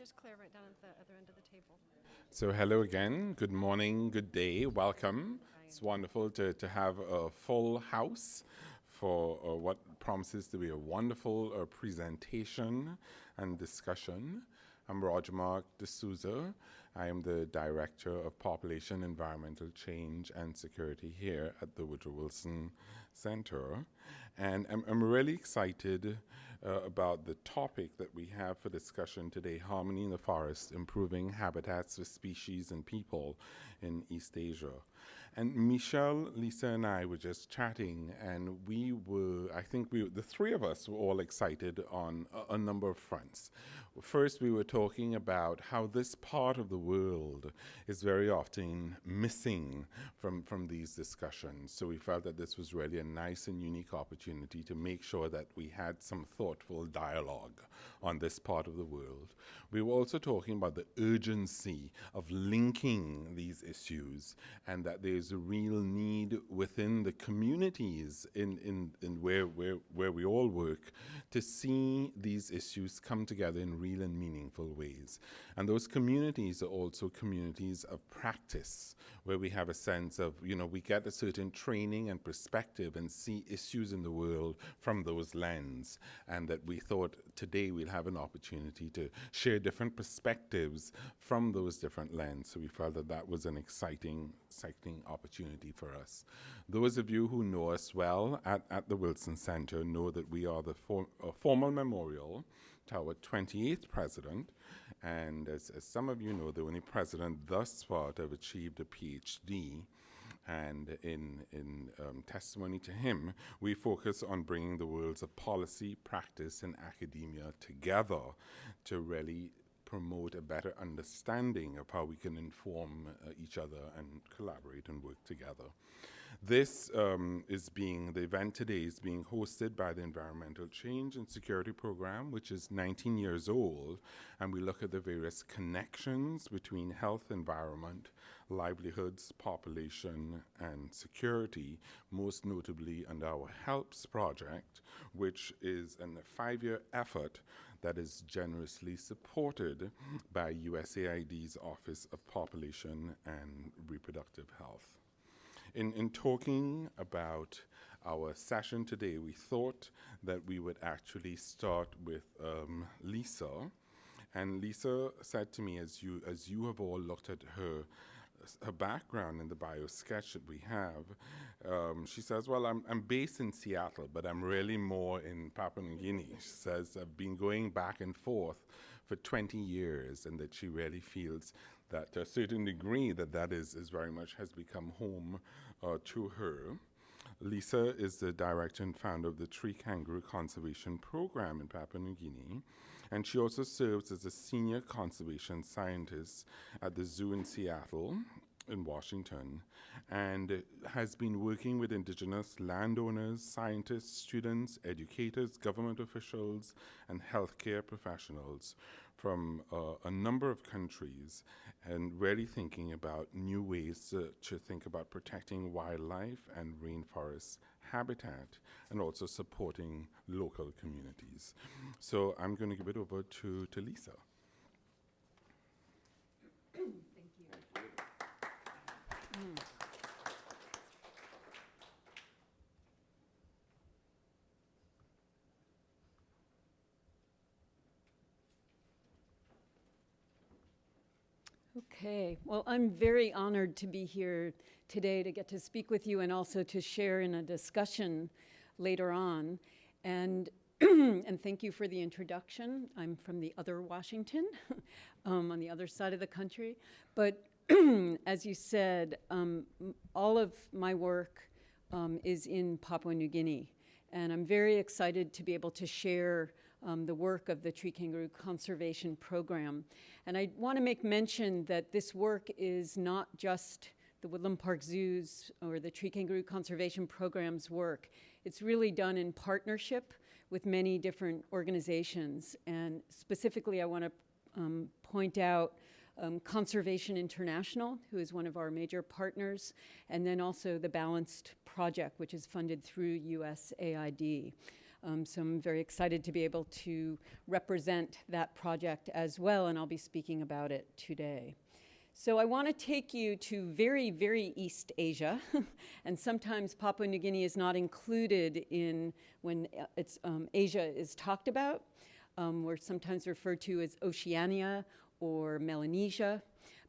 There's Claire right down at the other end of the table. So hello again, good morning, good day, welcome. It's wonderful to have a full house for what promises to be a wonderful presentation and discussion. I'm Roger Mark D'Souza. I am the Director of Population, Environmental Change and Security here at the Woodrow Wilson Center. And I'm really excited about the topic that we have for discussion today, harmony in the forest, improving habitats for species and people in East Asia. And Michelle, Lisa, and I were just chatting, and the three of us were all excited on a number of fronts. First, we were talking about how this part of the world is very often missing from these discussions. So we felt that this was really a nice and unique opportunity to make sure that we had some thoughtful dialogue on this part of the world. We were also talking about the urgency of linking these issues, and that there's a real need within the communities in where we all work to see these issues come together in real and meaningful ways. And those communities are also communities of practice, where we have a sense of, we get a certain training and perspective and see issues in the world from those lenses. And that we thought today we'll have an opportunity to share different perspectives from those different lenses. So we felt that that was an exciting opportunity for us. Those of you who know us well at the Wilson Center know that we are the formal memorial to our 28th president, and as some of you know, the only president thus far to have achieved a PhD. And in testimony to him, we focus on bringing the worlds of policy, practice, and academia together to really promote a better understanding of how we can inform each other and collaborate and work together. This the event today is being hosted by the Environmental Change and Security Program, which is 19 years old, and we look at the various connections between health, environment, livelihoods, population, and security, most notably under our HELPS project, which is a 5-year effort that is generously supported by USAID's Office of Population and Reproductive Health. In talking about our session today, we thought that we would actually start with Lisa. And Lisa said to me, as you have all looked at her background in the bio sketch that we have, she says, well, I'm based in Seattle, but I'm really more in Papua New Guinea. She says, I've been going back and forth for 20 years, and that she really feels that to a certain degree that is very much has become home to her. Lisa is the director and founder of the Tree Kangaroo Conservation Program in Papua New Guinea, and she also serves as a senior conservation scientist at the zoo in Seattle, in Washington, and has been working with indigenous landowners, scientists, students, educators, government officials, and healthcare professionals from a number of countries, and really thinking about new ways to think about protecting wildlife and rainforest habitat, and also supporting local communities. So I'm going to give it over to Lisa. Thank you. Okay, well, I'm very honored to be here today to get to speak with you and also to share in a discussion later on. And and thank you for the introduction. I'm from the other Washington, on the other side of the country. But as you said, all of my work is in Papua New Guinea. And I'm very excited to be able to share the work of the Tree Kangaroo Conservation Program. And I want to make mention that this work is not just the Woodland Park Zoo's or the Tree Kangaroo Conservation Program's work. It's really done in partnership with many different organizations. And specifically, I want to point out Conservation International, who is one of our major partners, and then also the Balanced Project, which is funded through USAID. So I'm very excited to be able to represent that project as well, and I'll be speaking about it today. So I want to take you to very, very East Asia, and sometimes Papua New Guinea is not included in when Asia is talked about. We're sometimes referred to as Oceania or Melanesia.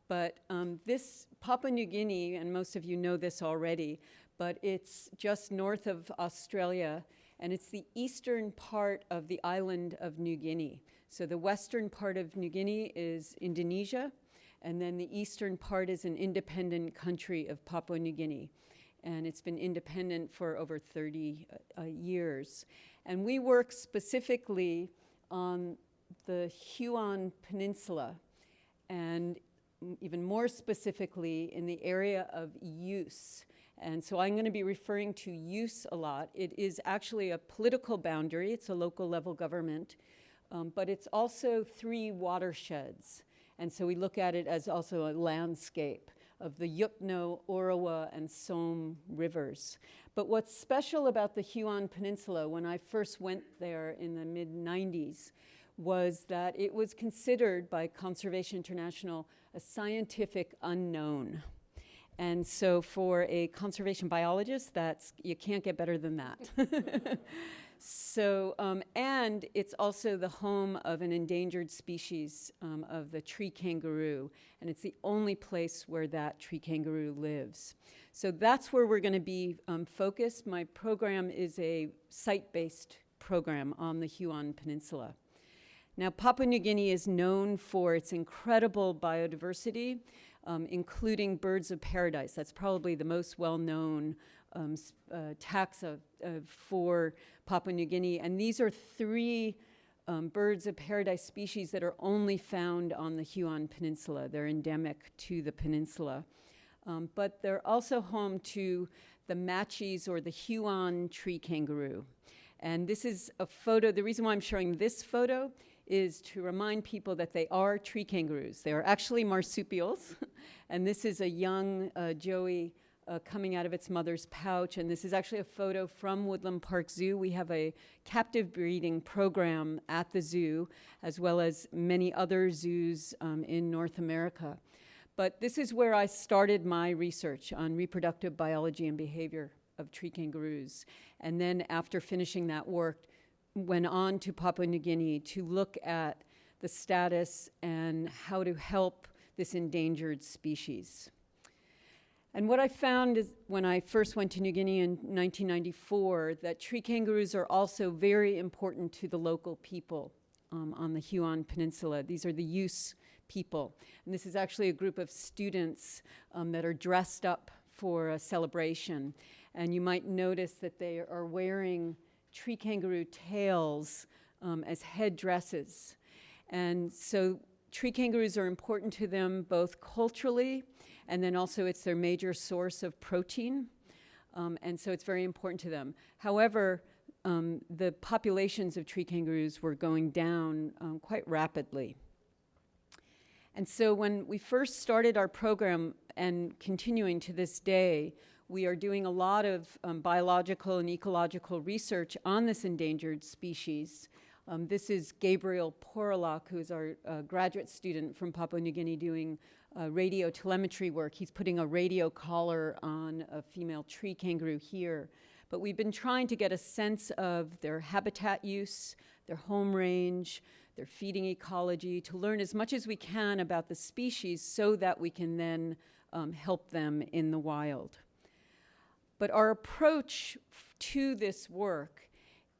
But this Papua New Guinea, and most of you know this already, but it's just north of Australia, and it's the eastern part of the island of New Guinea. So the western part of New Guinea is Indonesia, and then the eastern part is an independent country of Papua New Guinea. And it's been independent for over 30 years. And we work specifically on the Huon Peninsula, and even more specifically in the area of YUS. And so I'm going to be referring to YUS a lot. It is actually a political boundary. It's a local level government, but it's also 3 watersheds. And so we look at it as also a landscape of the Yupno, Orawa, and Some rivers. But what's special about the Huon Peninsula, when I first went there in the mid-90s, was that it was considered by Conservation International a scientific unknown. And so for a conservation biologist, you can't get better than that. So, and it's also the home of an endangered species of the tree kangaroo, and it's the only place where that tree kangaroo lives. So that's where we're going to be focused. My program is a site-based program on the Huon Peninsula. Now, Papua New Guinea is known for its incredible biodiversity, including birds of paradise. That's probably the most well-known taxa for Papua New Guinea. And these are 3 birds of paradise species that are only found on the Huon Peninsula. They're endemic to the peninsula. But they're also home to the Matchies, or the Huon tree kangaroo. And this is a photo. The reason why I'm showing this photo is to remind people that they are tree kangaroos. They are actually marsupials. And this is a young joey coming out of its mother's pouch. And this is actually a photo from Woodland Park Zoo. We have a captive breeding program at the zoo, as well as many other zoos in North America. But this is where I started my research on reproductive biology and behavior of tree kangaroos. And then after finishing that work, went on to Papua New Guinea to look at the status and how to help this endangered species. And what I found is, when I first went to New Guinea in 1994, that tree kangaroos are also very important to the local people on the Huon Peninsula. These are the YUS people. And this is actually a group of students that are dressed up for a celebration. And you might notice that they are wearing tree kangaroo tails as headdresses. And so tree kangaroos are important to them both culturally, and then also it's their major source of protein. And so it's very important to them. However, the populations of tree kangaroos were going down quite rapidly. And so when we first started our program, and continuing to this day, we are doing a lot of biological and ecological research on this endangered species. This is Gabriel Porolak, who's our graduate student from Papua New Guinea, doing radio telemetry work. He's putting a radio collar on a female tree kangaroo here. But we've been trying to get a sense of their habitat use, their home range, their feeding ecology, to learn as much as we can about the species so that we can then help them in the wild. But our approach to this work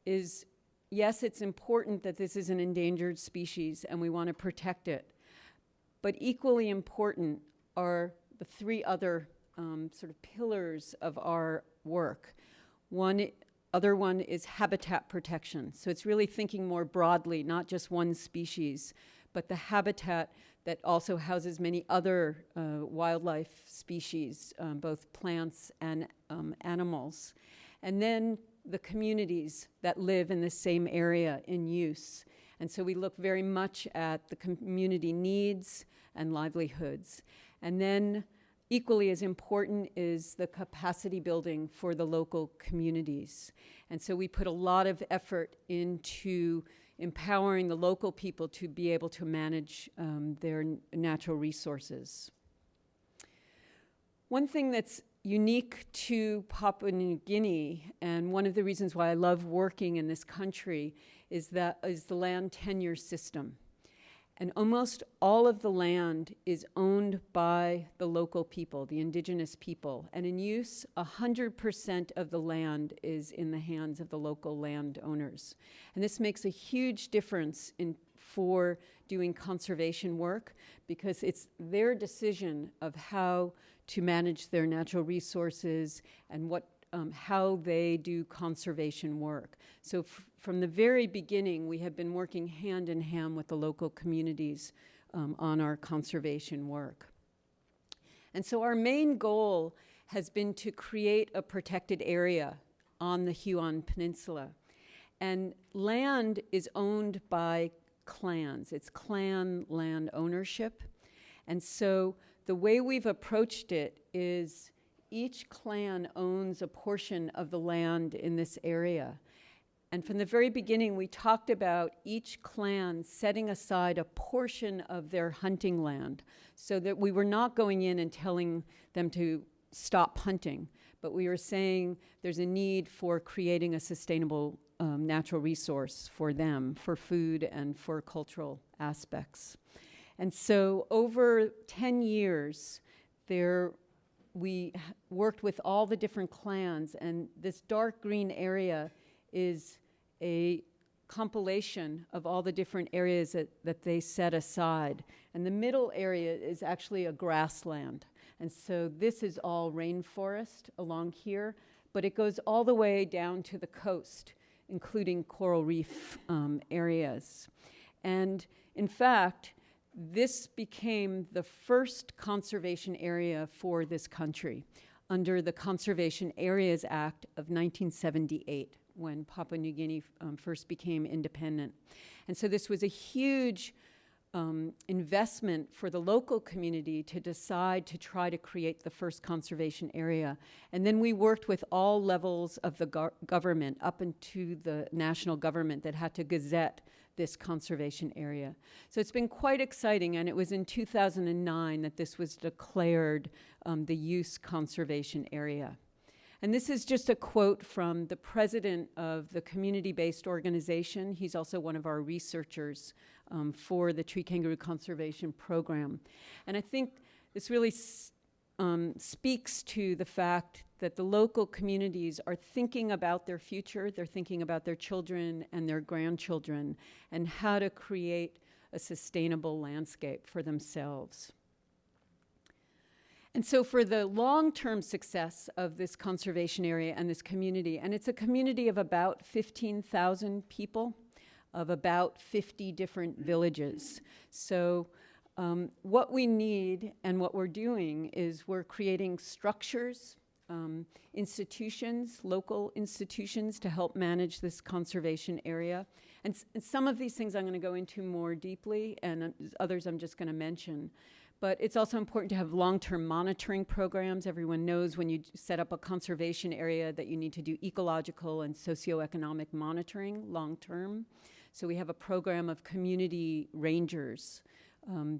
is, yes, it's important that this is an endangered species and we want to protect it. But equally important are the 3 other sort of pillars of our work. Other one is habitat protection. So it's really thinking more broadly, not just one species, but the habitat that also houses many other wildlife species, both plants and animals. And then the communities that live in the same area in use. And so we look very much at the community needs and livelihoods. And then equally as important is the capacity building for the local communities. And so we put a lot of effort into empowering the local people to be able to manage their natural resources. One thing that's unique to Papua New Guinea, and one of the reasons why I love working in this country, is the land tenure system. And almost all of the land is owned by the local people, the indigenous people. And in YUS, 100% of the land is in the hands of the local landowners. And this makes a huge difference for doing conservation work, because it's their decision of how to manage their natural resources and how they do conservation work. So from the very beginning, we have been working hand in hand with the local communities on our conservation work. And so our main goal has been to create a protected area on the Huon Peninsula. And land is owned by clans. It's clan land ownership. And so the way we've approached it is each clan owns a portion of the land in this area. And from the very beginning, we talked about each clan setting aside a portion of their hunting land, so that we were not going in and telling them to stop hunting, but we were saying there's a need for creating a sustainable natural resource for them, for food and for cultural aspects. And so over 10 years, we worked with all the different clans, and this dark green area is a compilation of all the different areas that they set aside. And the middle area is actually a grassland. And so this is all rainforest along here, but it goes all the way down to the coast, including coral reef areas. And in fact, this became the first conservation area for this country under the Conservation Areas Act of 1978, when Papua New Guinea first became independent. And so this was a huge investment for the local community to decide to try to create the first conservation area. And then we worked with all levels of the government, up into the national government that had to gazette this conservation area. So it's been quite exciting, and it was in 2009 that this was declared the YUS Conservation Area. And this is just a quote from the president of the community-based organization. He's also one of our researchers for the tree kangaroo conservation program. And I think this really speaks to the fact that the local communities are thinking about their future, they're thinking about their children and their grandchildren, and how to create a sustainable landscape for themselves. And so for the long-term success of this conservation area and this community, and it's a community of about 15,000 people, of about 50 different villages. So what we need and what we're doing is we're creating structures, institutions, local institutions to help manage this conservation area. And some of these things I'm going to go into more deeply, and others I'm just going to mention. But it's also important to have long-term monitoring programs. Everyone knows when you set up a conservation area that you need to do ecological and socioeconomic monitoring long-term. So we have a program of community rangers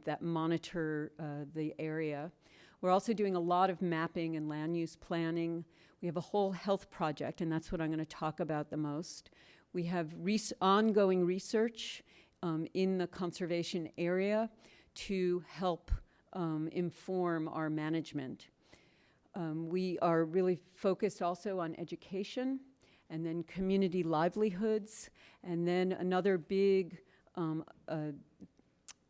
that monitor the area. We're also doing a lot of mapping and land use planning. We have a whole health project, and that's what I'm going to talk about the most. We have ongoing research in the conservation area to help inform our management. We are really focused also on education, and then community livelihoods, and then another big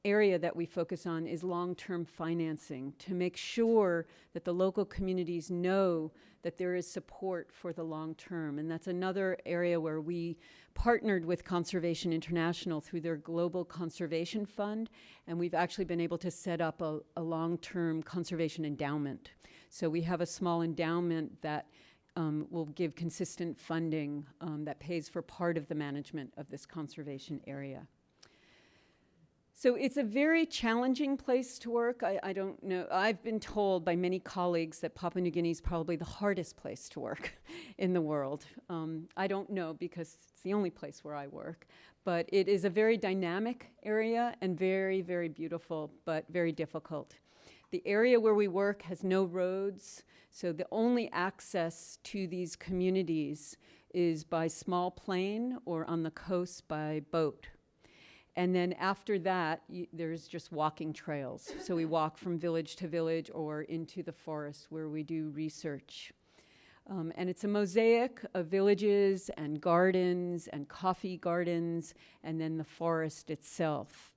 area that we focus on is long-term financing, to make sure that the local communities know that there is support for the long term. And that's another area where we partnered with Conservation International through their Global Conservation Fund, and we've actually been able to set up a long-term conservation endowment. So we have a small endowment that will give consistent funding that pays for part of the management of this conservation area. So it's a very challenging place to work. I don't know. I've been told by many colleagues that Papua New Guinea is probably the hardest place to work in the world. I don't know because it's the only place where I work. But it is a very dynamic area and very, very beautiful, but very difficult. The area where we work has no roads, so the only access to these communities is by small plane or on the coast by boat. And then after that, there's just walking trails. So we walk from village to village or into the forest where we do research. And it's a mosaic of villages and gardens and coffee gardens and then the forest itself.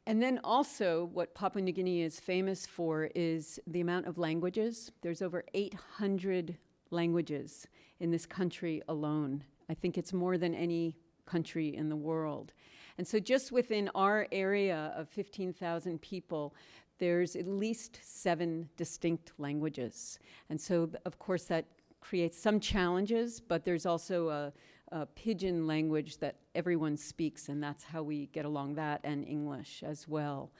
And then also what Papua New Guinea is famous for is the amount of languages. There's over 800 languages in this country alone. I think it's more than any country in the world. And so just within our area of 15,000 people, there's at least 7 distinct languages. And so, of course, that creates some challenges, but there's also a pidgin language that everyone speaks, and that's how we get along, that and English as well.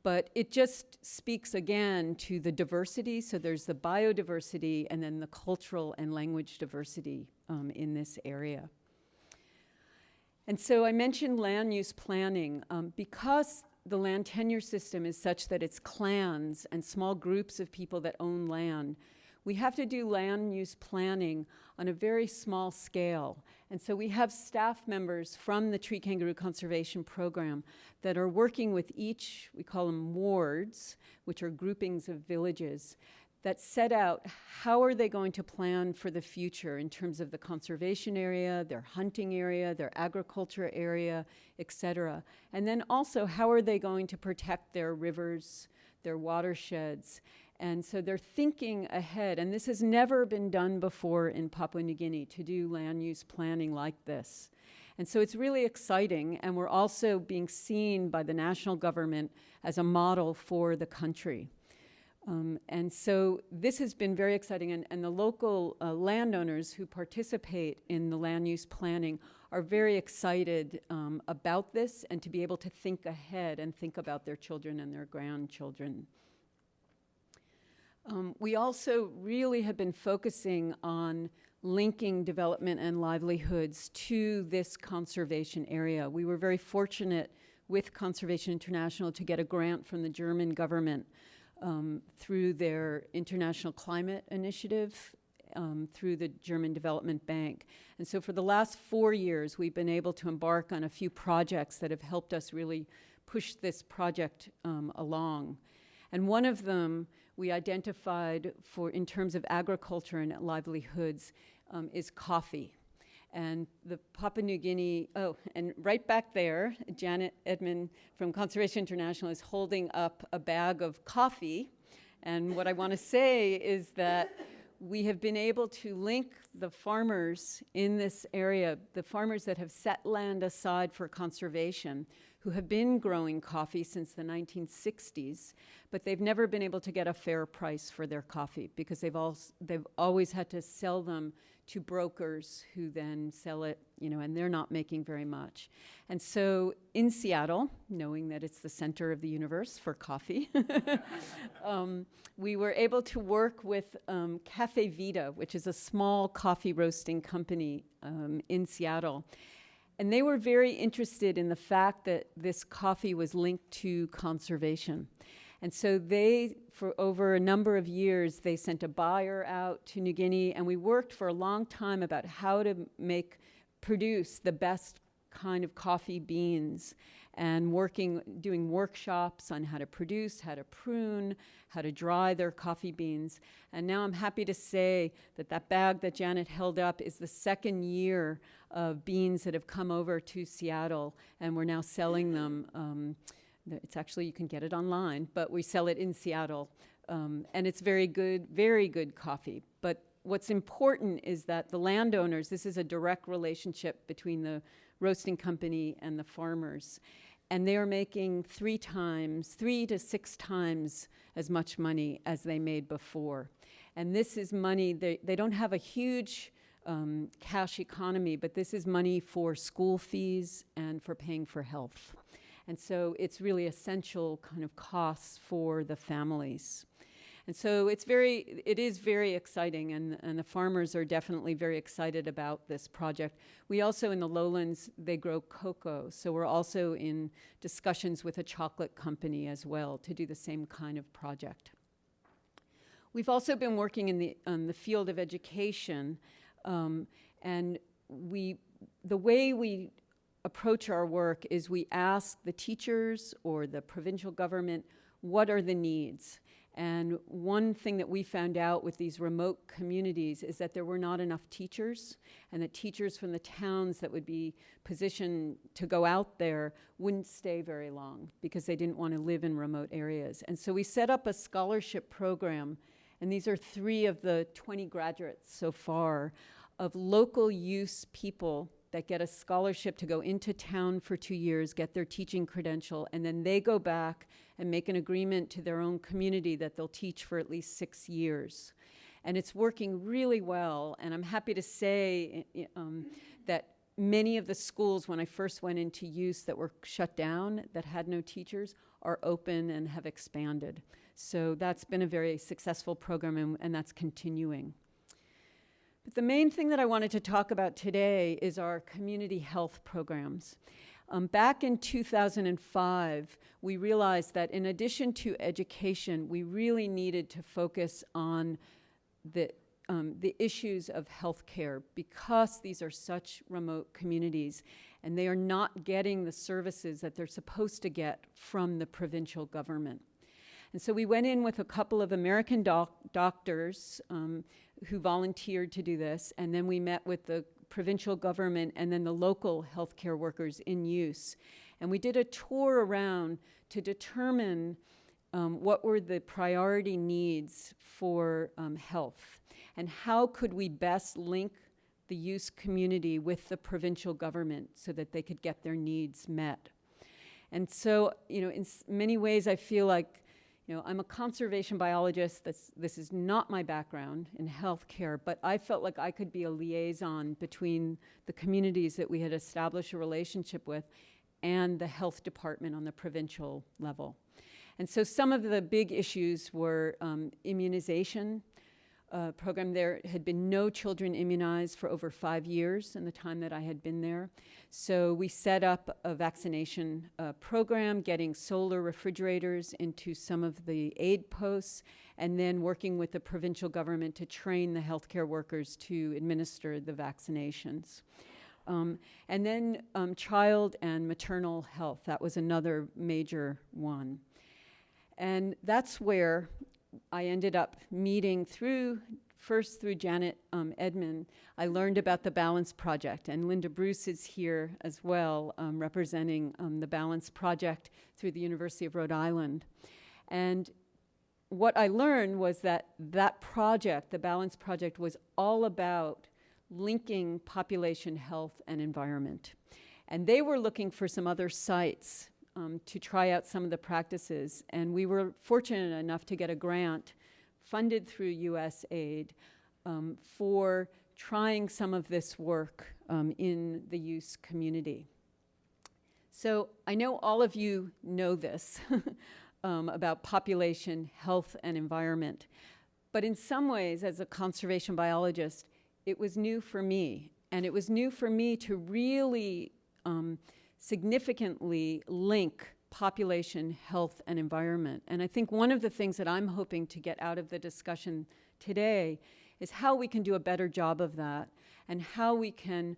But it just speaks again to the diversity. So there's the biodiversity and then the cultural and language diversity in this area. And so I mentioned land use planning. Because the land tenure system is such that it's clans and small groups of people that own land, we have to do land use planning on a very small scale. And so we have staff members from the Tree Kangaroo Conservation Program that are working with each, we call them wards, which are groupings of villages, that set out how are they going to plan for the future in terms of the conservation area, their hunting area, their agriculture area, et cetera. And then also how are they going to protect their rivers, their watersheds. And so they're thinking ahead, and this has never been done before in Papua New Guinea to do land use planning like this. And so it's really exciting, and we're also being seen by the national government as a model for the country. And so this has been very exciting, and the local landowners who participate in the land use planning are very excited about this and to be able to think ahead and think about their children and their grandchildren. We also really have been focusing on linking development and livelihoods to this conservation area. We were very fortunate with Conservation International to get a grant from the German government through their International Climate Initiative, through the German Development Bank. And so for the last 4 years, we've been able to embark on a few projects that have helped us really push this project along. And one of them we identified for in terms of agriculture and livelihoods is coffee. And the Papua New Guinea, and right back there, Janet Edmond from Conservation International is holding up a bag of coffee. And what I want to say is that we have been able to link the farmers in this area, the farmers that have set land aside for conservation, who have been growing coffee since the 1960s, but they've never been able to get a fair price for their coffee because they've always had to sell them to brokers who then sell it, and they're not making very much. And so in Seattle, knowing that it's the center of the universe for coffee, we were able to work with Cafe Vita, which is a small coffee roasting company in Seattle. And they were very interested in the fact that this coffee was linked to conservation. And so they, for over a number of years, they sent a buyer out to New Guinea, and we worked for a long time about how to produce the best kind of coffee beans, and doing workshops on how to produce, how to prune, how to dry their coffee beans. And now I'm happy to say that that bag that Janet held up is the second year of beans that have come over to Seattle, and we're now selling them. It's actually, you can get it online, but we sell it in Seattle. And it's very good coffee. But what's important is that the landowners, this is a direct relationship between the roasting company and the farmers. And they are making 3 to 6 times as much money as they made before. And this is money, they don't have a huge cash economy, but this is money for school fees and for paying for health. And so it's really essential kind of costs for the families. And so it is very exciting, and the farmers are definitely very excited about this project. We also, in the lowlands, they grow cocoa, so we're also in discussions with a chocolate company as well to do the same kind of project. We've also been working in the field of education, and the way we approach our work is we ask the teachers or the provincial government, what are the needs? And one thing that we found out with these remote communities is that there were not enough teachers, and that teachers from the towns that would be positioned to go out there wouldn't stay very long because they didn't want to live in remote areas. And so we set up a scholarship program, and these are 3 of the 20 graduates so far of local use people that get a scholarship to go into town for 2 years, get their teaching credential, and then they go back and make an agreement to their own community that they'll teach for at least 6 years. And it's working really well, and I'm happy to say that many of the schools, when I first went into use that were shut down, that had no teachers, are open and have expanded. So that's been a very successful program, and that's continuing. But the main thing that I wanted to talk about today is our community health programs. Back in 2005, we realized that in addition to education, we really needed to focus on the issues of healthcare, because these are such remote communities and they are not getting the services that they're supposed to get from the provincial government. And so we went in with a couple of American doctors who volunteered to do this, and then we met with the provincial government and then the local healthcare workers in use. And we did a tour around to determine what were the priority needs for health, and how could we best link the use community with the provincial government so that they could get their needs met. And so, in many ways, I feel like I'm a conservation biologist. This is not my background in healthcare, but I felt like I could be a liaison between the communities that we had established a relationship with and the health department on the provincial level. And so some of the big issues were immunization program. There had been no children immunized for over 5 years in the time that I had been there. So we set up a vaccination program, getting solar refrigerators into some of the aid posts, and then working with the provincial government to train the healthcare workers to administer the vaccinations. And then child and maternal health, that was another major one. And that's where I ended up meeting first through Janet Edmond. I learned about the Balance Project, and Linda Bruce is here as well, representing the Balance Project through the University of Rhode Island. And what I learned was that project, the Balance Project, was all about linking population health and environment. And they were looking for some other sites to try out some of the practices. And we were fortunate enough to get a grant funded through US aid for trying some of this work in the use community. So I know all of you know this about population health and environment, but in some ways, as a conservation biologist, it was new for me. And it was new for me to really significantly link population, health, and environment. And I think one of the things that I'm hoping to get out of the discussion today is how we can do a better job of that, and how we can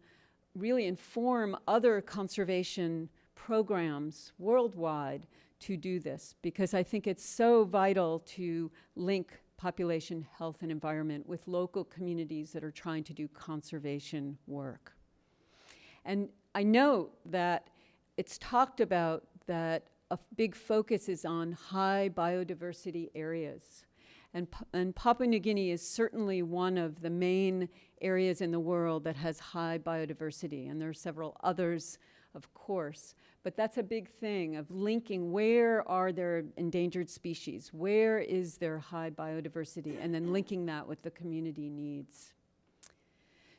really inform other conservation programs worldwide to do this, because I think it's so vital to link population, health, and environment with local communities that are trying to do conservation work. And I know that it's talked about that a big focus is on high biodiversity areas. And Papua New Guinea is certainly one of the main areas in the world that has high biodiversity. And there are several others, of course. But that's a big thing of linking where are there endangered species, where is there high biodiversity, and then linking that with the community needs.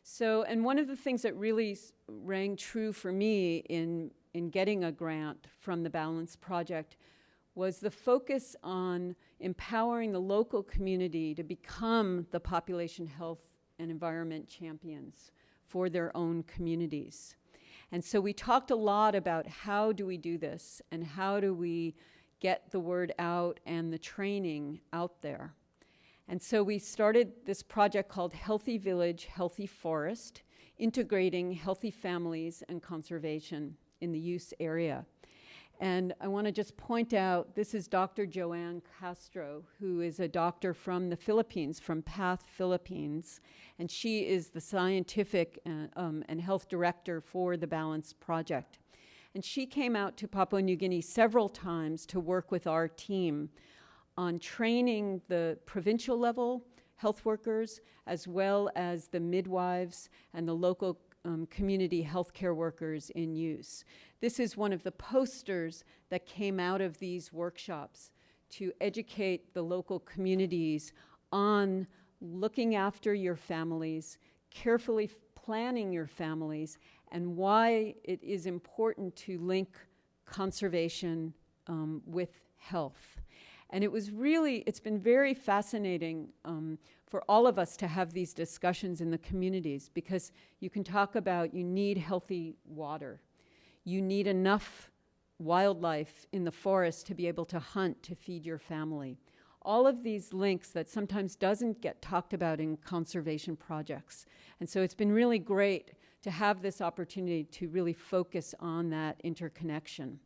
So, and one of the things that really rang true for me in in getting a grant from the Balance Project was the focus on empowering the local community to become the population health and environment champions for their own communities. And so we talked a lot about how do we do this and how do we get the word out and the training out there. And so we started this project called Healthy Village, Healthy Forest, integrating healthy families and conservation in the YUS area. And I want to just point out, this is Dr. Joanne Castro, who is a doctor from the Philippines, from PATH Philippines, and she is the scientific and health director for the Balance Project. And she came out to Papua New Guinea several times to work with our team on training the provincial level health workers, as well as the midwives and the local community healthcare workers in use. This is one of the posters that came out of these workshops to educate the local communities on looking after your families, carefully planning your families, and why it is important to link conservation with health. And it's been very fascinating for all of us to have these discussions in the communities, because you can talk about you need healthy water. You need enough wildlife in the forest to be able to hunt to feed your family. All of these links that sometimes doesn't get talked about in conservation projects. And so it's been really great to have this opportunity to really focus on that interconnection.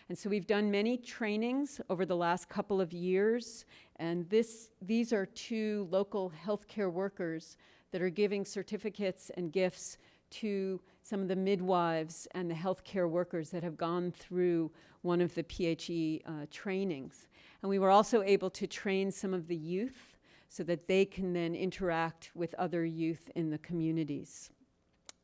And so we've done many trainings over the last couple of years, and these are 2 local healthcare workers that are giving certificates and gifts to some of the midwives and the healthcare workers that have gone through one of the PHE trainings. And we were also able to train some of the youth so that they can then interact with other youth in the communities.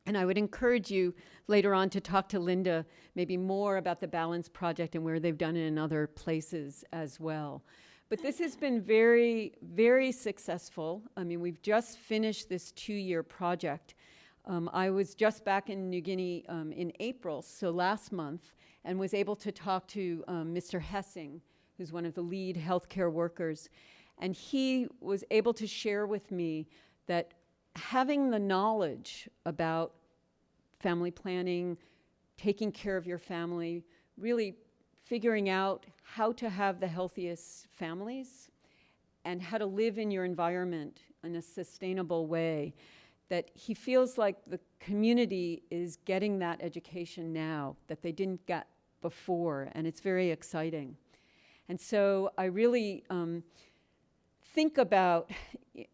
And I would encourage you later on to talk to Linda maybe more about the Balance Project and where they've done it in other places as well. But this has been very, very successful. I mean, we've just finished this 2-year project. I was just back in New Guinea in April, so last month, and was able to talk to Mr. Hessing, who's one of the lead healthcare workers. And he was able to share with me that having the knowledge about family planning, taking care of your family, really figuring out how to have the healthiest families and how to live in your environment in a sustainable way, that he feels like the community is getting that education now that they didn't get before, and it's very exciting. And so I really think about,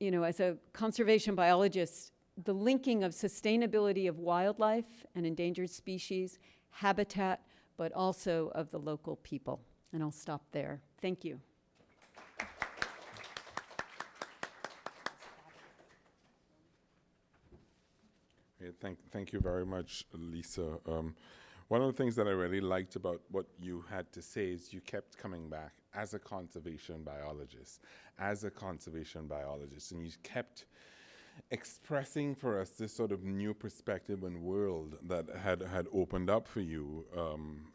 as a conservation biologist, the linking of sustainability of wildlife and endangered species, habitat, but also of the local people. And I'll stop there. Thank you. Thank you very much, Lisa. One of the things that I really liked about what you had to say is you kept coming back as a conservation biologist, and you kept expressing for us this sort of new perspective and world that had opened up for you.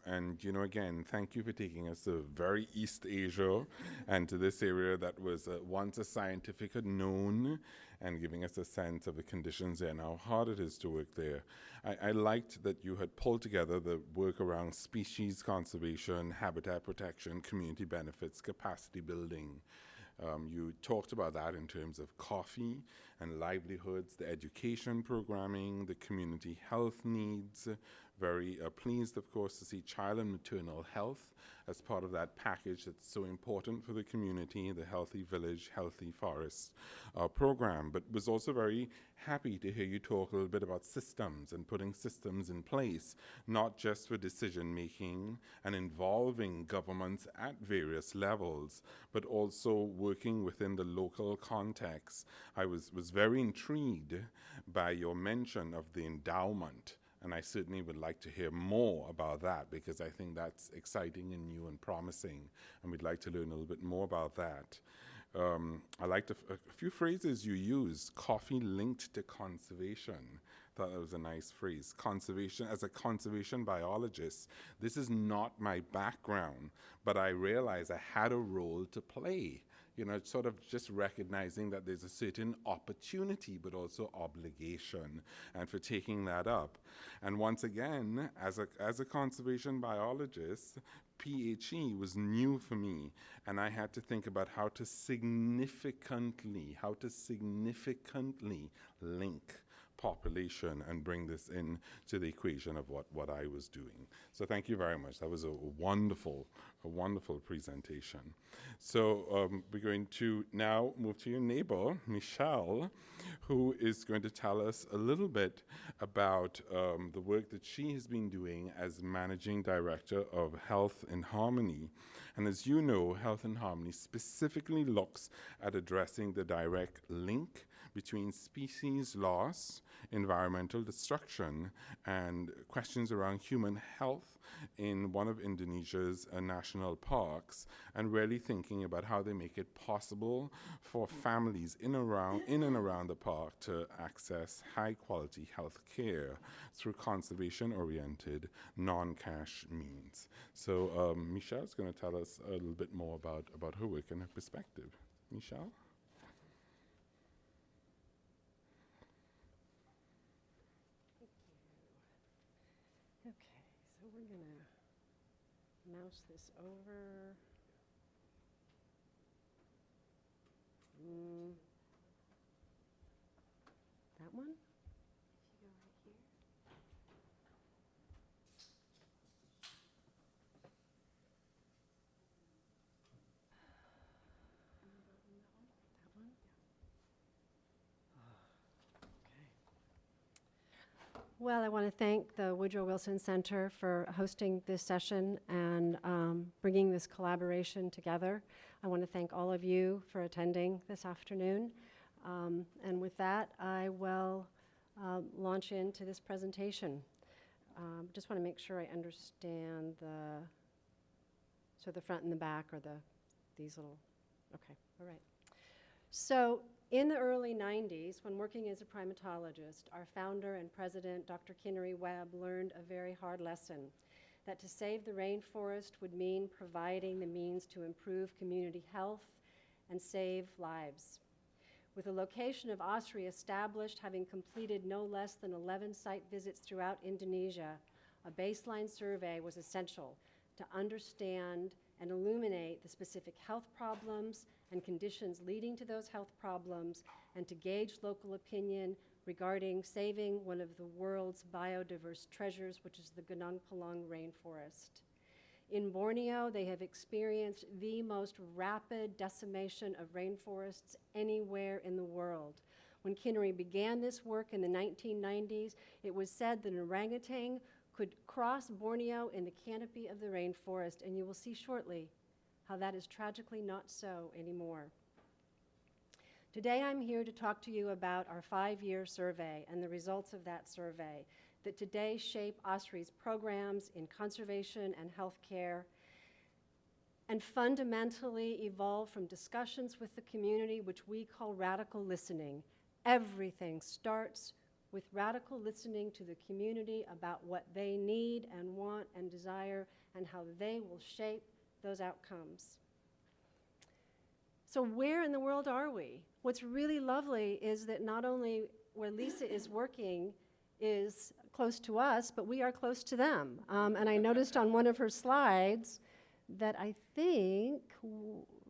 And, again, thank you for taking us to very East Asia and to this area that was once a scientific unknown, and giving us a sense of the conditions there and how hard it is to work there. I liked that you had pulled together the work around species conservation, habitat protection, community benefits, capacity building. You talked about that in terms of coffee and livelihoods, the education programming, the community health needs. Very pleased, of course, to see child and maternal health as part of that package that's so important for the community, the Healthy Village, Healthy Forest program. But was also very happy to hear you talk a little bit about systems and putting systems in place, not just for decision making and involving governments at various levels, but also working within the local context. I was very intrigued by your mention of the endowment. And I certainly would like to hear more about that, because I think that's exciting and new and promising, and we'd like to learn a little bit more about that. I liked a few phrases you used: coffee linked to conservation. thought that was a nice phrase. Conservation, as a conservation biologist, this is not my background, but I realized I had a role to play. You know, sort of just recognizing that there's a certain opportunity, but also obligation, and for taking that up. And once again, as a conservation biologist, PHE was new for me, and I had to think about how to significantly link population and bring this in to the equation of what I was doing. So thank you very much. That was a wonderful presentation. So we're going to now move to your neighbor, Michelle, who is going to tell us a little bit about the work that she has been doing as Managing Director of Health in Harmony. And as you know, Health in Harmony specifically looks at addressing the direct link between species loss, environmental destruction, and questions around human health in one of Indonesia's national parks, and really thinking about how they make it possible for families in and around the park to access high-quality health care through conservation-oriented, non-cash means. So Michelle's going to tell us a little bit more about her work and her perspective. Michelle? We're gonna mouse this over. That one? If you go right here. That one? Okay. Well, I want to thank the Woodrow Wilson Center for hosting this session and bringing this collaboration together. I want to thank all of you for attending this afternoon. And with that, I will launch into this presentation. Just want to make sure I understand the front and the back, or these little, okay, all right. So in the early 90s, when working as a primatologist, our founder and president, Dr. Kinnery Webb, learned a very hard lesson, that to save the rainforest would mean providing the means to improve community health and save lives. With the location of OSRI established, having completed no less than 11 site visits throughout Indonesia, a baseline survey was essential to understand and illuminate the specific health problems and conditions leading to those health problems, and to gauge local opinion regarding saving one of the world's biodiverse treasures, which is the Gunung Palung rainforest. In Borneo, they have experienced the most rapid decimation of rainforests anywhere in the world. When Kinnery began this work in the 1990s, it was said that an orangutan could cross Borneo in the canopy of the rainforest, and you will see shortly how that is tragically not so anymore. Today I'm here to talk to you about our 5-year survey and the results of that survey that today shape OSRI's programs in conservation and healthcare, and fundamentally evolve from discussions with the community, which we call radical listening. Everything starts with radical listening to the community about what they need and want and desire, and how they will shape those outcomes. So where in the world are we? What's really lovely is that not only where Lisa is working is close to us, but we are close to them. And I noticed on one of her slides that I think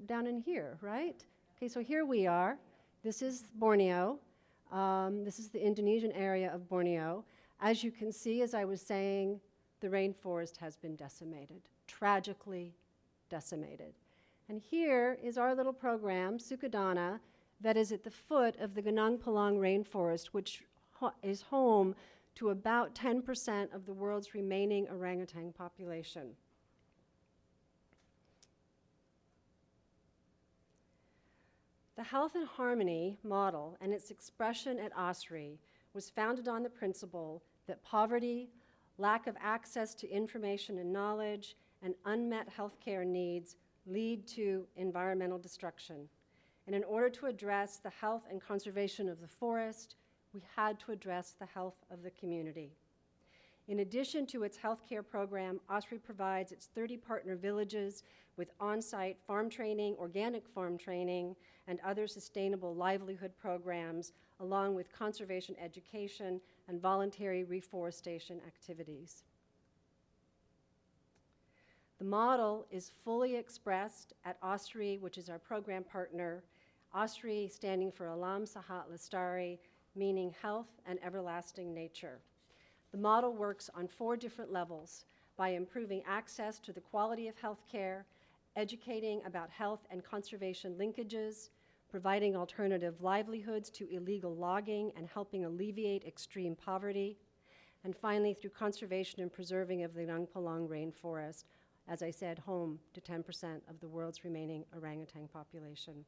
down in here, right? Okay, so here we are. This is Borneo. This is the Indonesian area of Borneo. As you can see, as I was saying, the rainforest has been decimated, tragically decimated. And here is our little program, Sukadana, that is at the foot of the Gunung Palung rainforest, which is home to about 10% of the world's remaining orangutan population. The Health and Harmony model and its expression at OSRI was founded on the principle that poverty, lack of access to information and knowledge, and unmet healthcare needs lead to environmental destruction. And in order to address the health and conservation of the forest, we had to address the health of the community. In addition to its healthcare program, OSRI provides its 30 partner villages with on-site farm training, organic farm training, and other sustainable livelihood programs, along with conservation education and voluntary reforestation activities. The model is fully expressed at OSRI, which is our program partner, OSRI standing for Alam Sahat Lestari, meaning health and everlasting nature. The model works on 4 different levels: by improving access to the quality of health care, educating about health and conservation linkages, providing alternative livelihoods to illegal logging and helping alleviate extreme poverty, and finally through conservation and preserving of the Gunung Palung rainforest, as I said, home to 10% of the world's remaining orangutan population.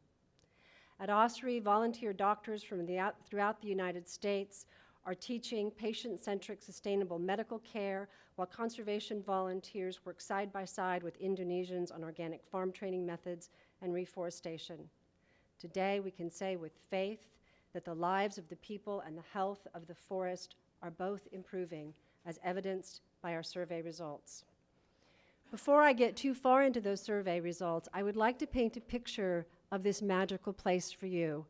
At OSRI, volunteer doctors from throughout the United States are teaching patient-centric sustainable medical care, while conservation volunteers work side by side with Indonesians on organic farm training methods and reforestation. Today, we can say with faith that the lives of the people and the health of the forest are both improving, as evidenced by our survey results. Before I get too far into those survey results, I would like to paint a picture of this magical place for you.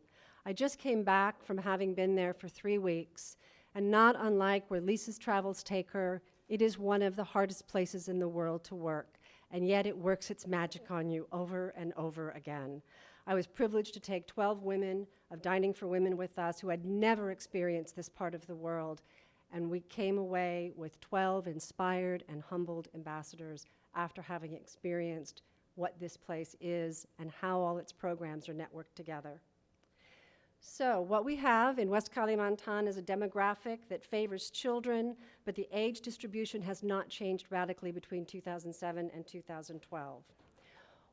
I just came back from having been there for 3 weeks, and not unlike where Lisa's travels take her, it is one of the hardest places in the world to work, and yet it works its magic on you over and over again. I was privileged to take 12 women of Dining for Women with us who had never experienced this part of the world, and we came away with 12 inspired and humbled ambassadors after having experienced what this place is and how all its programs are networked together. So what we have in West Kalimantan is a demographic that favors children, but the age distribution has not changed radically between 2007 and 2012.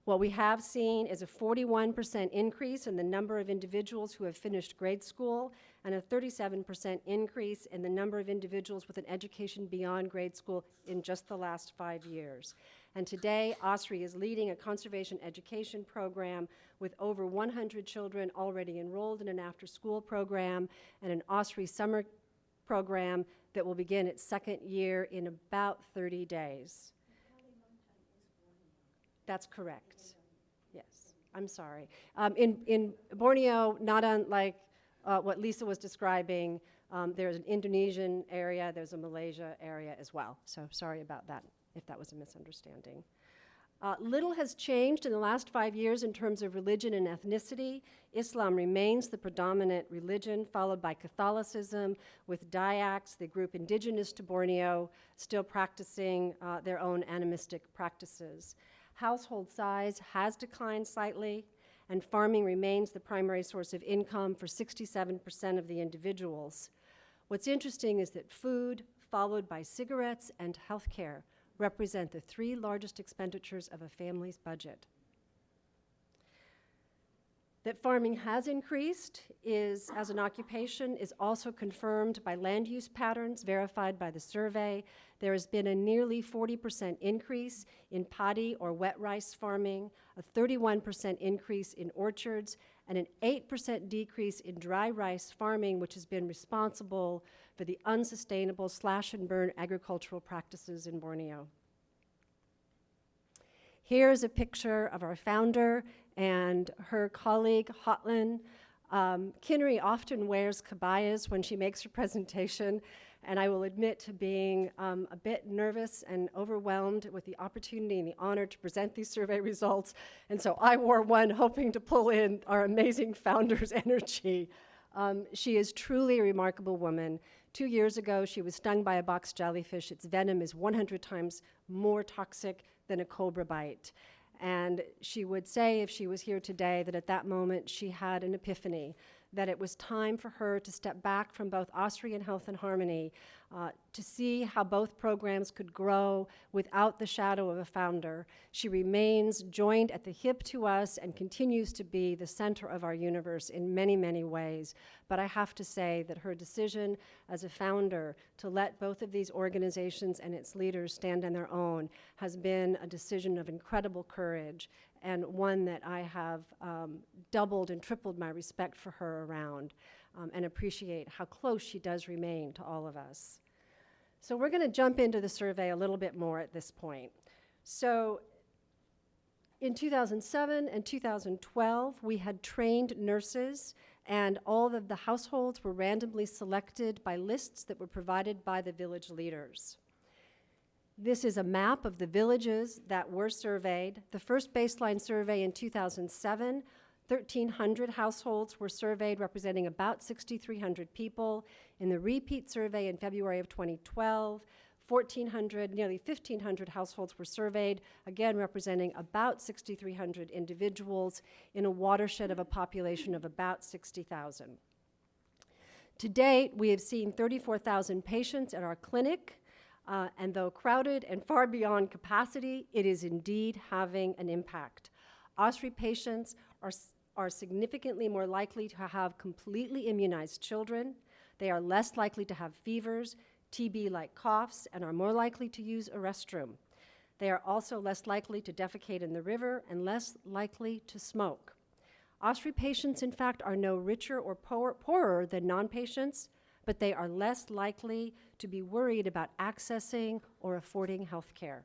What we have seen is a 41% increase in the number of individuals who have finished grade school and a 37% increase in the number of individuals with an education beyond grade school in just the last 5 years. And today, OSRI is leading a conservation education program with over 100 children already enrolled in an after-school program and an OSRI summer program that will begin its 2nd year in about 30 days. That's correct. Yes, I'm sorry. In Borneo, not unlike what Lisa was describing, there's an Indonesian area, there's a Malaysia area as well. So sorry about that, if that was a misunderstanding. Little has changed in the last 5 years in terms of religion and ethnicity. Islam remains the predominant religion, followed by Catholicism, with Dayaks, the group indigenous to Borneo, still practicing their own animistic practices. Household size has declined slightly, and farming remains the primary source of income for 67% of the individuals. What's interesting is that food, followed by cigarettes and healthcare, represent the 3 largest expenditures of a family's budget. That farming has increased as an occupation is also confirmed by land use patterns verified by the survey. There has been a nearly 40% increase in paddy or wet rice farming, a 31% increase in orchards, and an 8% decrease in dry rice farming, which has been responsible for the unsustainable slash-and-burn agricultural practices in Borneo. Here's a picture of our founder and her colleague, Hotlin. Kinnery often wears kabayas when she makes her presentation, and I will admit to being a bit nervous and overwhelmed with the opportunity and the honor to present these survey results, and so I wore one hoping to pull in our amazing founder's energy. She is truly a remarkable woman. 2 years ago, she was stung by a box jellyfish. Its venom is 100 times more toxic than a cobra bite. And she would say, if she was here today, that at that moment she had an epiphany, that it was time for her to step back from both OSRI and Health and Harmony to see how both programs could grow without the shadow of a founder. She remains joined at the hip to us and continues to be the center of our universe in many, many ways. But I have to say that her decision as a founder to let both of these organizations and its leaders stand on their own has been a decision of incredible courage, and one that I have doubled and tripled my respect for her around. and appreciate how close she does remain to all of us. So we're going to jump into the survey a little bit more at this point. So in 2007 and 2012, we had trained nurses, and all of the households were randomly selected by lists that were provided by the village leaders. This is a map of the villages that were surveyed. The first baseline survey in 2007, 1,300 households were surveyed, representing about 6,300 people. In the repeat survey in February of 2012, 1,400, nearly 1,500 households were surveyed, again representing about 6,300 individuals in a watershed of a population of about 60,000. To date, we have seen 34,000 patients at our clinic, and though crowded and far beyond capacity, it is indeed having an impact. OSRI patients are significantly more likely to have completely immunized children. They are less likely to have fevers, TB-like coughs, and are more likely to use a restroom. They are also less likely to defecate in the river and less likely to smoke. OSRI patients, in fact, are no richer or poorer than non-patients, but they are less likely to be worried about accessing or affording health care.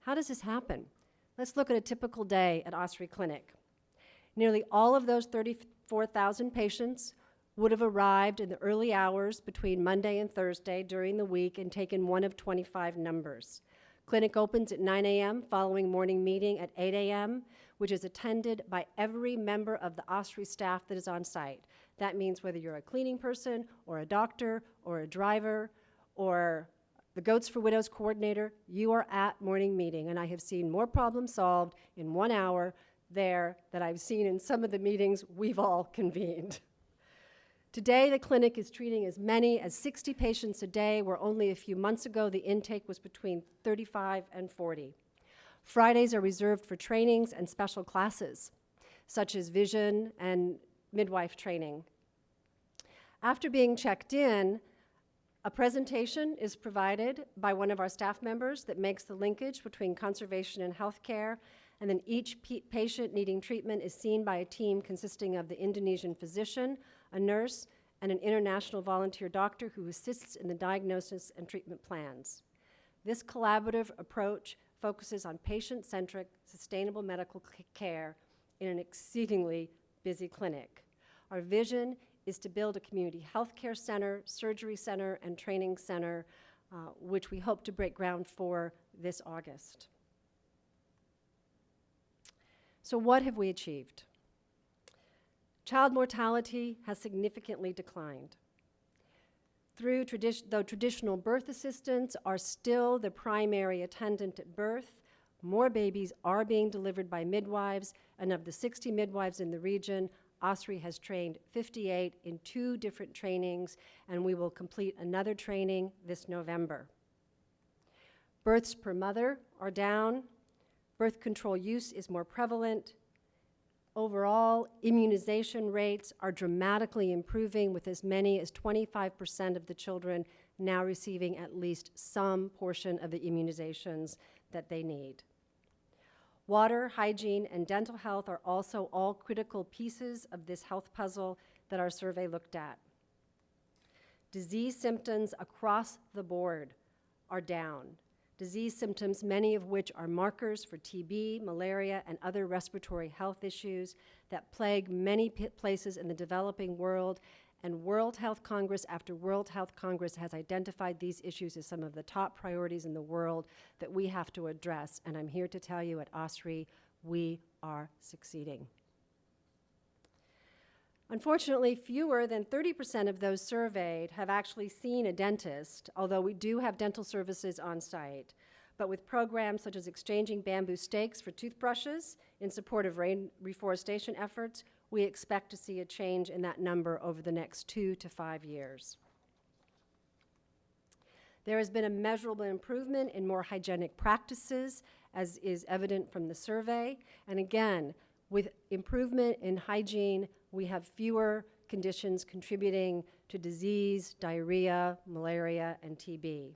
How does this happen? Let's look at a typical day at OSRI Clinic. Nearly all of those 34,000 patients would have arrived in the early hours between Monday and Thursday during the week and taken one of 25 numbers. Clinic opens at 9 a.m. following morning meeting at 8 a.m., which is attended by every member of the OSRI staff that is on site. That means whether you're a cleaning person or a doctor or a driver or the Goats for Widows coordinator, you are at morning meeting, and I have seen more problems solved in 1 hour there than I've seen in some of the meetings we've all convened. Today, the clinic is treating as many as 60 patients a day, where only a few months ago the intake was between 35 and 40. Fridays are reserved for trainings and special classes, such as vision and midwife training. After being checked in, a presentation is provided by one of our staff members that makes the linkage between conservation and healthcare, and then each patient needing treatment is seen by a team consisting of the Indonesian physician, a nurse, and an international volunteer doctor who assists in the diagnosis and treatment plans. This collaborative approach focuses on patient-centric, sustainable medical care in an exceedingly busy clinic. Our vision is to build a community healthcare center, surgery center, and training center, which we hope to break ground for this August. So what have we achieved? Child mortality has significantly declined. Though traditional birth assistants are still the primary attendant at birth, more babies are being delivered by midwives, and of the 60 midwives in the region, OSRI has trained 58 in 2 different trainings, and we will complete another training this November. Births per mother are down. Birth control use is more prevalent. Overall, immunization rates are dramatically improving, with as many as 25% of the children now receiving at least some portion of the immunizations that they need. Water, hygiene, and dental health are also all critical pieces of this health puzzle that our survey looked at. Disease symptoms across the board are down. Disease symptoms, many of which are markers for TB, malaria, and other respiratory health issues that plague many places in the developing world, and World Health Congress after World Health Congress has identified these issues as some of the top priorities in the world that we have to address, and I'm here to tell you at OSRI, we are succeeding. Unfortunately, fewer than 30% of those surveyed have actually seen a dentist, although we do have dental services on site. But with programs such as exchanging bamboo stakes for toothbrushes in support of reforestation efforts, we expect to see a change in that number over the next 2 to 5 years. There has been a measurable improvement in more hygienic practices, as is evident from the survey. And again, with improvement in hygiene, we have fewer conditions contributing to disease, diarrhea, malaria, and TB.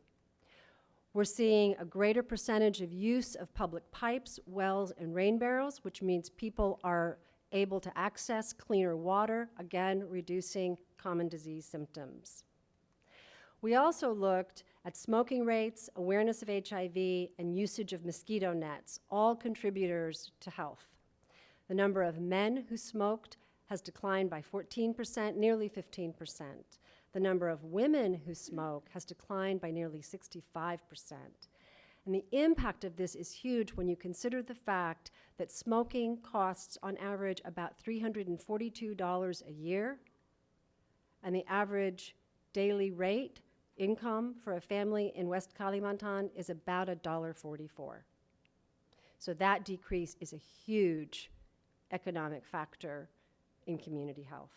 We're seeing a greater percentage of use of public pipes, wells, and rain barrels, which means people are able to access cleaner water, again, reducing common disease symptoms. We also looked at smoking rates, awareness of HIV, and usage of mosquito nets, all contributors to health. The number of men who smoked has declined by 14%, nearly 15%. The number of women who smoke has declined by nearly 65%. And the impact of this is huge when you consider the fact that smoking costs on average about $342 a year, and the average daily rate income for a family in West Kalimantan is about $1.44. So that decrease is a huge economic factor in community health.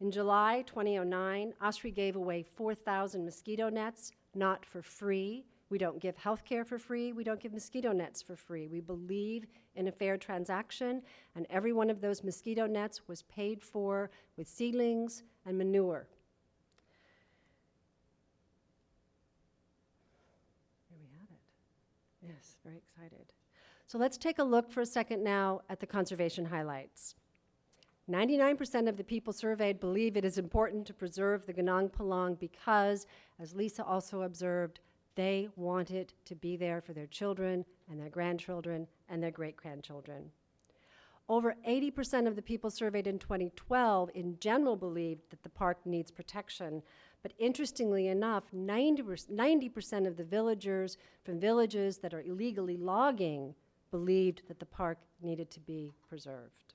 In July 2009, OSRI gave away 4,000 mosquito nets, not for free. We don't give health care for free. We don't give mosquito nets for free. We believe in a fair transaction, and every one of those mosquito nets was paid for with seedlings and manure. Here we have it. Yes, very excited. So let's take a look for a second now at the conservation highlights. 99% of the people surveyed believe it is important to preserve the Gunung Palung because, as Lisa also observed, they want it to be there for their children and their grandchildren and their great-grandchildren. Over 80% of the people surveyed in 2012 in general believed that the park needs protection, but interestingly enough, 90% of the villagers from villages that are illegally logging believed that the park needed to be preserved.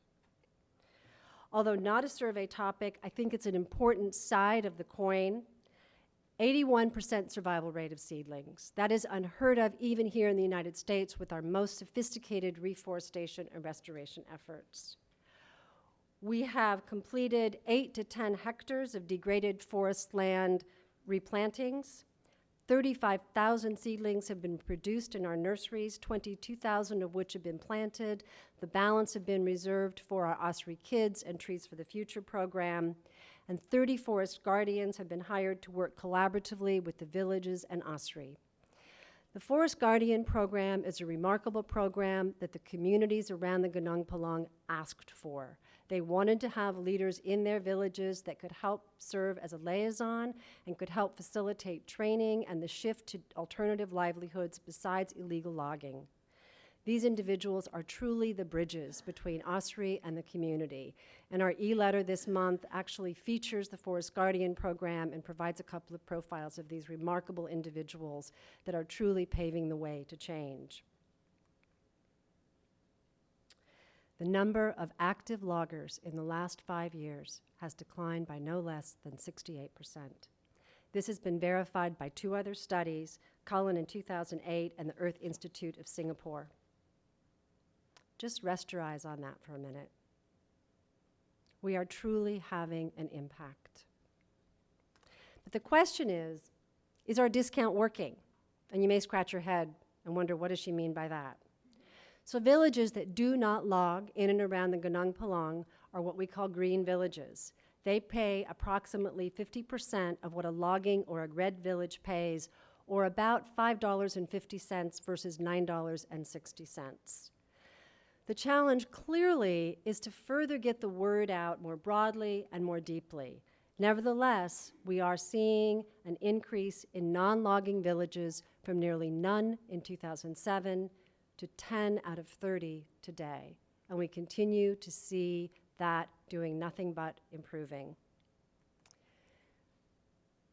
Although not a survey topic, I think it's an important side of the coin. 81% survival rate of seedlings. That is unheard of even here in the United States with our most sophisticated reforestation and restoration efforts. We have completed 8 to 10 hectares of degraded forest land replantings. 35,000 seedlings have been produced in our nurseries, 22,000 of which have been planted. The balance have been reserved for our OSRI Kids and Trees for the Future program. And 30 forest guardians have been hired to work collaboratively with the villages and OSRI. The Forest Guardian program is a remarkable program that the communities around the Gunung Palung asked for. They wanted to have leaders in their villages that could help serve as a liaison and could help facilitate training and the shift to alternative livelihoods besides illegal logging. These individuals are truly the bridges between OSRI and the community. And our e-letter this month actually features the Forest Guardian program and provides a couple of profiles of these remarkable individuals that are truly paving the way to change. The number of active loggers in the last 5 years has declined by no less than 68%. This has been verified by 2 other studies, Cullen in 2008 and the Earth Institute of Singapore. Just rest your eyes on that for a minute. We are truly having an impact. But the question is our discount working? And you may scratch your head and wonder, what does she mean by that? So villages that do not log in and around the Gunung Palung are what we call green villages. They pay approximately 50% of what a logging or a red village pays, or about $5.50 versus $9.60. The challenge clearly is to further get the word out more broadly and more deeply. Nevertheless, we are seeing an increase in non-logging villages from nearly none in 2007 to 10 out of 30 today. And we continue to see that doing nothing but improving.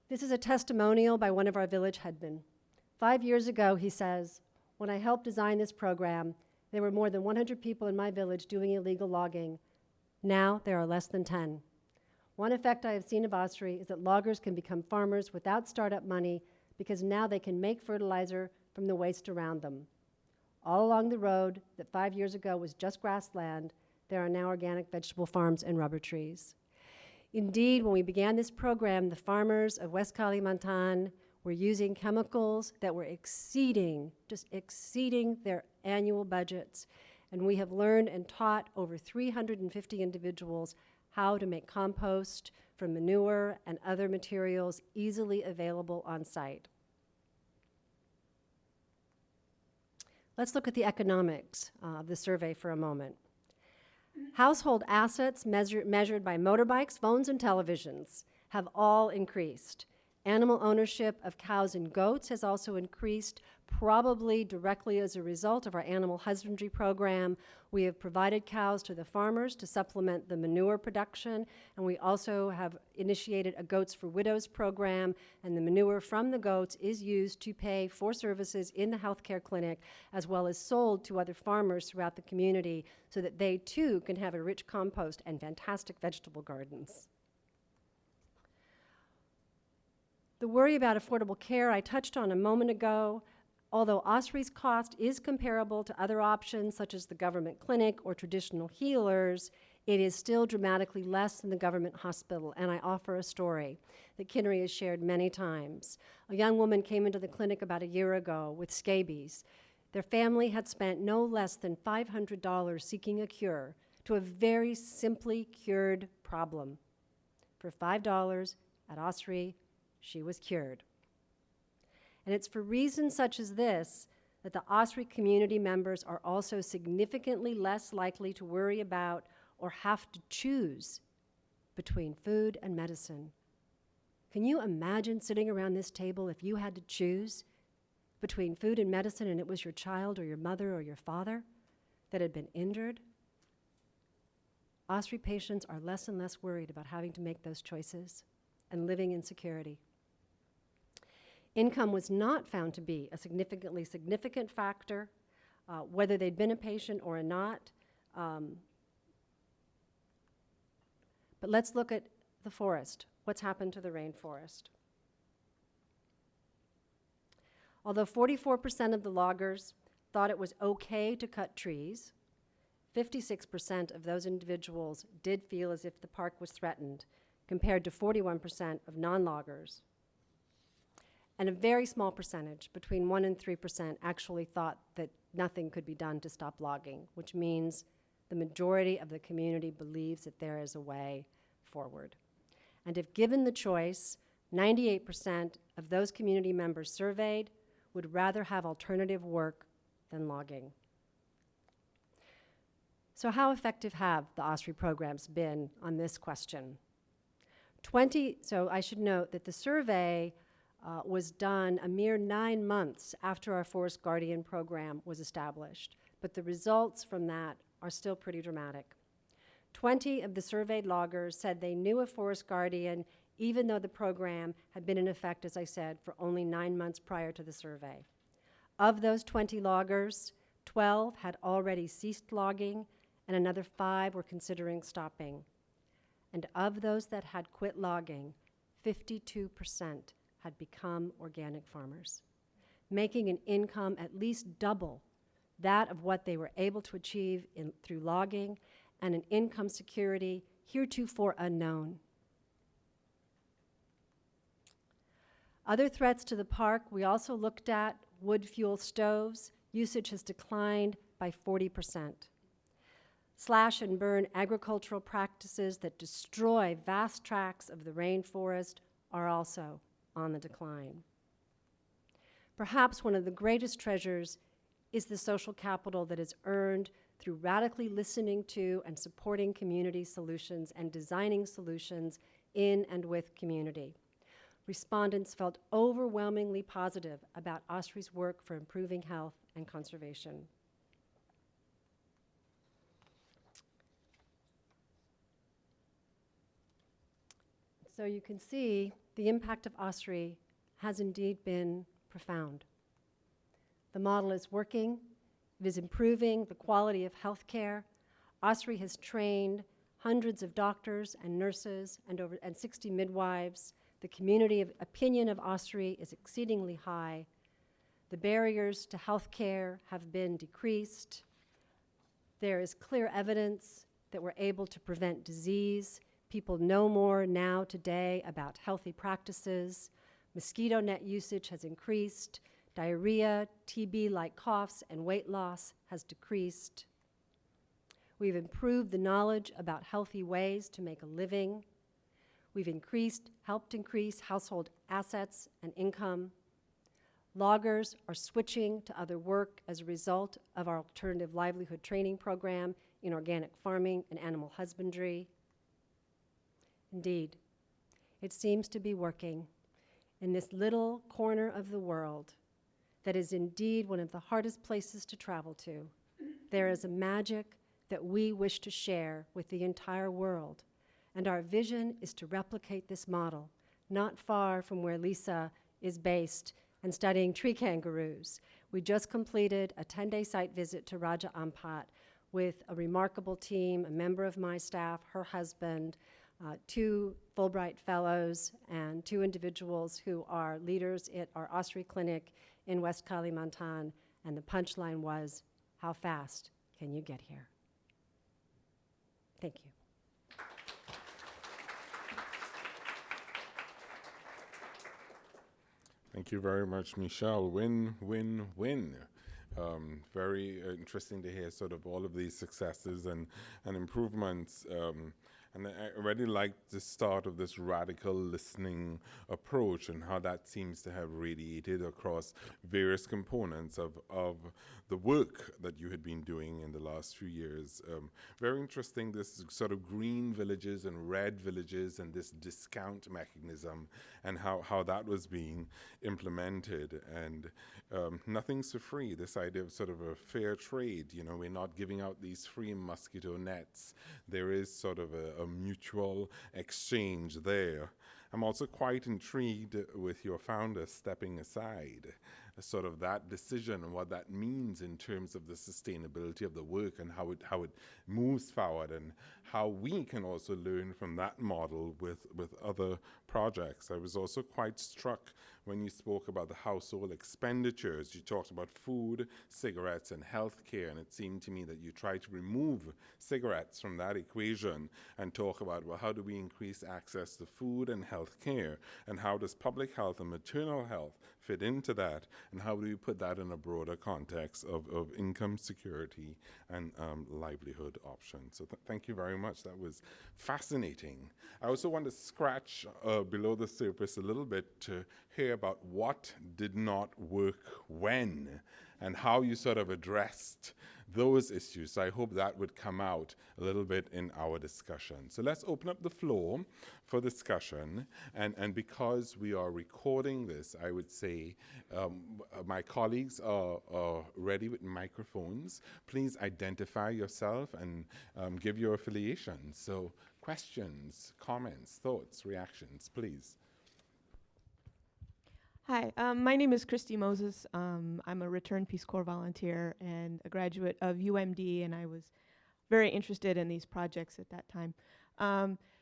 This is a testimonial by one of our village headmen. 5 years ago, he says, when I helped design this program, there were more than 100 people in my village doing illegal logging. Now there are less than 10. One effect I have seen of OSRI is that loggers can become farmers without startup money because now they can make fertilizer from the waste around them. All along the road that 5 years ago was just grassland, there are now organic vegetable farms and rubber trees. Indeed, when we began this program, the farmers of West Kalimantan were using chemicals that were just exceeding their annual budgets. And we have learned and taught over 350 individuals how to make compost from manure and other materials easily available on site. Let's look at the economics of the survey for a moment. Household assets measured by motorbikes, phones, and televisions have all increased. Animal ownership of cows and goats has also increased, probably directly as a result of our animal husbandry program. We have provided cows to the farmers to supplement the manure production, and we also have initiated a Goats for Widows program, and the manure from the goats is used to pay for services in the healthcare clinic, as well as sold to other farmers throughout the community so that they too can have a rich compost and fantastic vegetable gardens. The worry about affordable care I touched on a moment ago. Although OSRI's cost is comparable to other options such as the government clinic or traditional healers, it is still dramatically less than the government hospital, and I offer a story that Kinnery has shared many times. A young woman came into the clinic about a year ago with scabies. Their family had spent no less than $500 seeking a cure to a very simply cured problem. For $5 at OSRI, she was cured. And it's for reasons such as this that the OSRI community members are also significantly less likely to worry about or have to choose between food and medicine. Can you imagine sitting around this table if you had to choose between food and medicine and it was your child or your mother or your father that had been injured? OSRI patients are less and less worried about having to make those choices and living in security. Income was not found to be a significant factor, whether they'd been a patient or not. But let's look at the forest. What's happened to the rainforest? Although 44% of the loggers thought it was okay to cut trees, 56% of those individuals did feel as if the park was threatened, compared to 41% of non-loggers. And a very small percentage, between 1% and 3%, actually thought that nothing could be done to stop logging, which means the majority of the community believes that there is a way forward. And if given the choice, 98% of those community members surveyed would rather have alternative work than logging. So how effective have the OSRI programs been on this question? So I should note that the survey was done a mere 9 months after our Forest Guardian program was established, but the results from that are still pretty dramatic. 20 of the surveyed loggers said they knew a Forest Guardian even though the program had been in effect, as I said, for only 9 months prior to the survey. Of those 20 loggers, 12 had already ceased logging and another 5 were considering stopping. And of those that had quit logging, 52% had become organic farmers, making an income at least double that of what they were able to achieve through logging, and an income security heretofore unknown. Other threats to the park we also looked at: wood fuel stoves. Usage has declined by 40%. Slash and burn agricultural practices that destroy vast tracts of the rainforest are also on the decline. Perhaps one of the greatest treasures is the social capital that is earned through radically listening to and supporting community solutions and designing solutions in and with community. Respondents felt overwhelmingly positive about OSRI's work for improving health and conservation. So you can see the impact of OSRI has indeed been profound. The model is working. It is improving the quality of health care. OSRI has trained hundreds of doctors and nurses and 60 midwives. The community opinion of OSRI is exceedingly high. The barriers to health care have been decreased. There is clear evidence that we're able to prevent disease. People know more now today about healthy practices. Mosquito net usage has increased. Diarrhea, TB-like coughs, and weight loss has decreased. We've improved the knowledge about healthy ways to make a living. We've helped increase household assets and income. Loggers are switching to other work as a result of our alternative livelihood training program in organic farming and animal husbandry. Indeed, it seems to be working in this little corner of the world that is indeed one of the hardest places to travel to. There is a magic that we wish to share with the entire world, and our vision is to replicate this model not far from where Lisa is based and studying tree kangaroos. We just completed a 10-day site visit to Raja Ampat with a remarkable team, a member of my staff, her husband, 2 Fulbright fellows, and 2 individuals who are leaders at our ossuary clinic in West Kalimantan, and the punchline was, how fast can you get here? Thank you. Thank you very much, Michelle. Win, win, win. Very interesting to hear sort of all of these successes and improvements. And I really like the start of this radical listening approach and how that seems to have radiated across various components of the work that you had been doing in the last few years. Very interesting, this sort of green villages and red villages and this discount mechanism and how that was being implemented. And nothing's for free, this idea of sort of a fair trade. You know, we're not giving out these free mosquito nets. There is sort of a mutual exchange there. I'm also quite intrigued with your founder stepping aside, sort of that decision and what that means in terms of the sustainability of the work and how it moves forward, and how we can also learn from that model with other projects. I was also quite struck when you spoke about the household expenditures. You talked about food, cigarettes, and healthcare, and it seemed to me that you tried to remove cigarettes from that equation and talk about, well, how do we increase access to food and healthcare, and how does public health and maternal health fit into that, and how do you put that in a broader context of income security and livelihood options. So thank you very much. That was fascinating. I also want to scratch below the surface a little bit to hear about what did not work when, and how you sort of addressed those issues. So I hope that would come out a little bit in our discussion. So let's open up the floor for discussion. And because we are recording this, I would say my colleagues are ready with microphones. Please identify yourself and give your affiliation. So questions, comments, thoughts, reactions, please. Hi, my name is Christy Moses. I'm a returned Peace Corps volunteer and a graduate of UMD, and I was very interested in these projects at that time.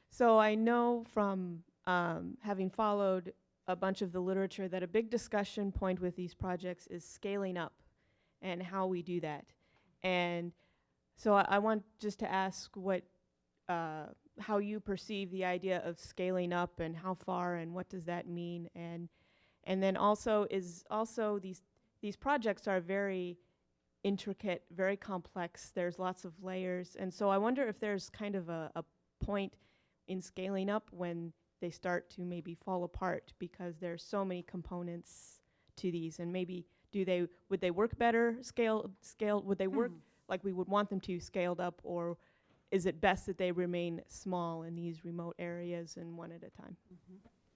So I know from having followed a bunch of the literature that a big discussion point with these projects is scaling up and how we do that. And so I want just to ask what, how you perceive the idea of scaling up and how far and what does that mean, and then also these projects are very intricate, very complex. There's lots of layers, and so I wonder if there's kind of a point in scaling up when they start to maybe fall apart because there's so many components to these, and maybe would they work better scaled? Would they work like we would want them to scaled up, or is it best that they remain small in these remote areas and one at a time?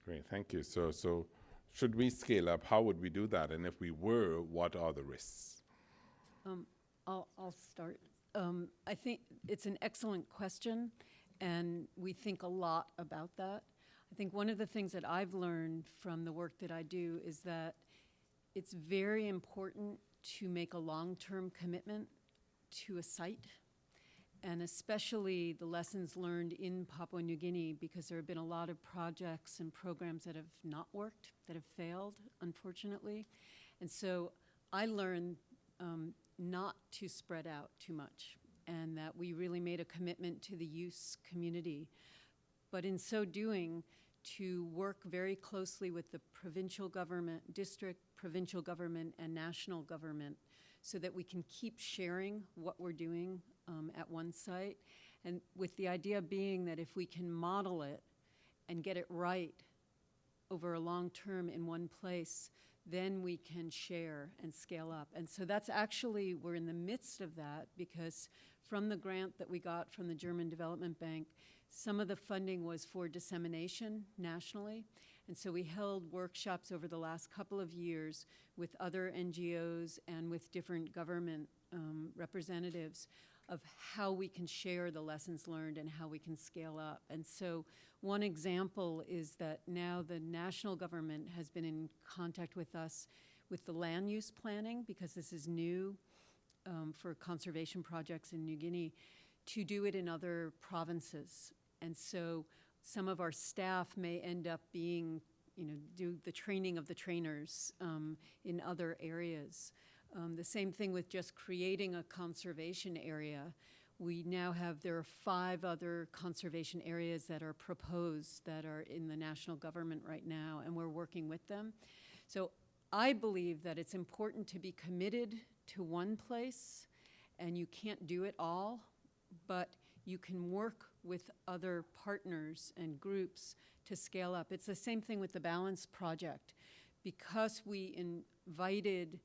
Great, thank you. So should we scale up? How would we do that? And if we were, what are the risks? I'll start. I think it's an excellent question, and we think a lot about that. I think one of the things that I've learned from the work that I do is that it's very important to make a long-term commitment to a site, and especially the lessons learned in Papua New Guinea, because there have been a lot of projects and programs that have not worked, that have failed, unfortunately. And so I learned not to spread out too much, and that we really made a commitment to the YUS community. But in so doing, to work very closely with the provincial government, district, provincial government, and national government, so that we can keep sharing what we're doing at one site, and with the idea being that if we can model it and get it right over a long term in one place, then we can share and scale up. And so that's actually, we're in the midst of that, because from the grant that we got from the German Development Bank, some of the funding was for dissemination nationally. And so we held workshops over the last couple of years with other NGOs and with different government representatives of how we can share the lessons learned and how we can scale up. And so one example is that now the national government has been in contact with us with the land use planning, because this is new for conservation projects in New Guinea, to do it in other provinces. And so some of our staff may end up being, do the training of the trainers in other areas. The same thing with just creating a conservation area. We now have, there are 5 other conservation areas that are proposed that are in the national government right now, and we're working with them. So I believe that it's important to be committed to one place, and you can't do it all, but you can work with other partners and groups to scale up. It's the same thing with the Balance Project. Because we invited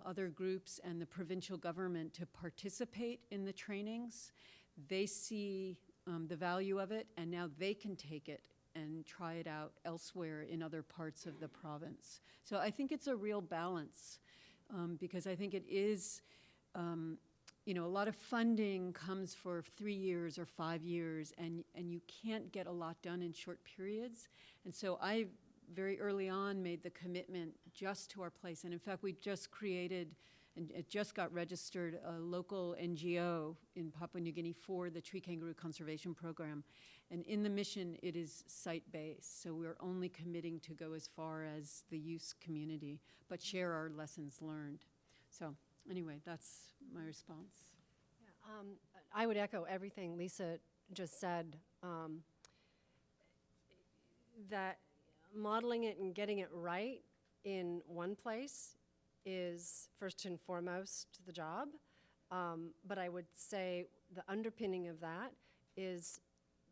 other groups and the provincial government to participate in the trainings, they see the value of it, and now they can take it and try it out elsewhere in other parts of the province. So I think it's a real balance, because I think it is, a lot of funding comes for 3 years or 5 years, and you can't get a lot done in short periods. And so I very early on made the commitment just to our place. And in fact, we just created, and it just got registered, a local NGO in Papua New Guinea for the tree kangaroo conservation program. And in the mission, it is site-based. So we're only committing to go as far as the YUS community, but share our lessons learned. So anyway, that's my response. Yeah, I would echo everything Lisa just said, that modeling it and getting it right in one place is first and foremost the job. But I would say the underpinning of that is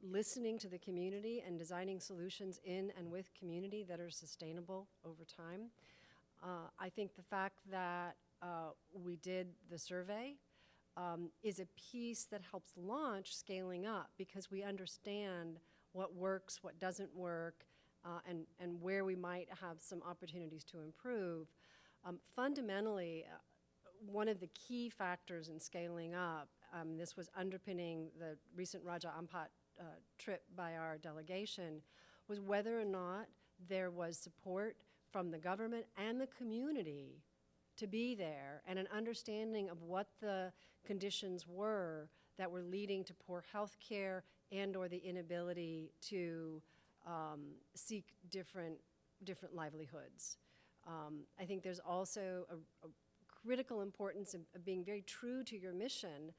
listening to the community and designing solutions in and with community that are sustainable over time. I think the fact that we did the survey is a piece that helps launch scaling up, because we understand what works, what doesn't work, and where we might have some opportunities to improve. Fundamentally, one of the key factors in scaling up, this was underpinning the recent Raja Ampat trip by our delegation, was whether or not there was support from the government and the community to be there, and an understanding of what the conditions were that were leading to poor health care and or the inability to seek different livelihoods. I think there's also a critical importance of being very true to your mission.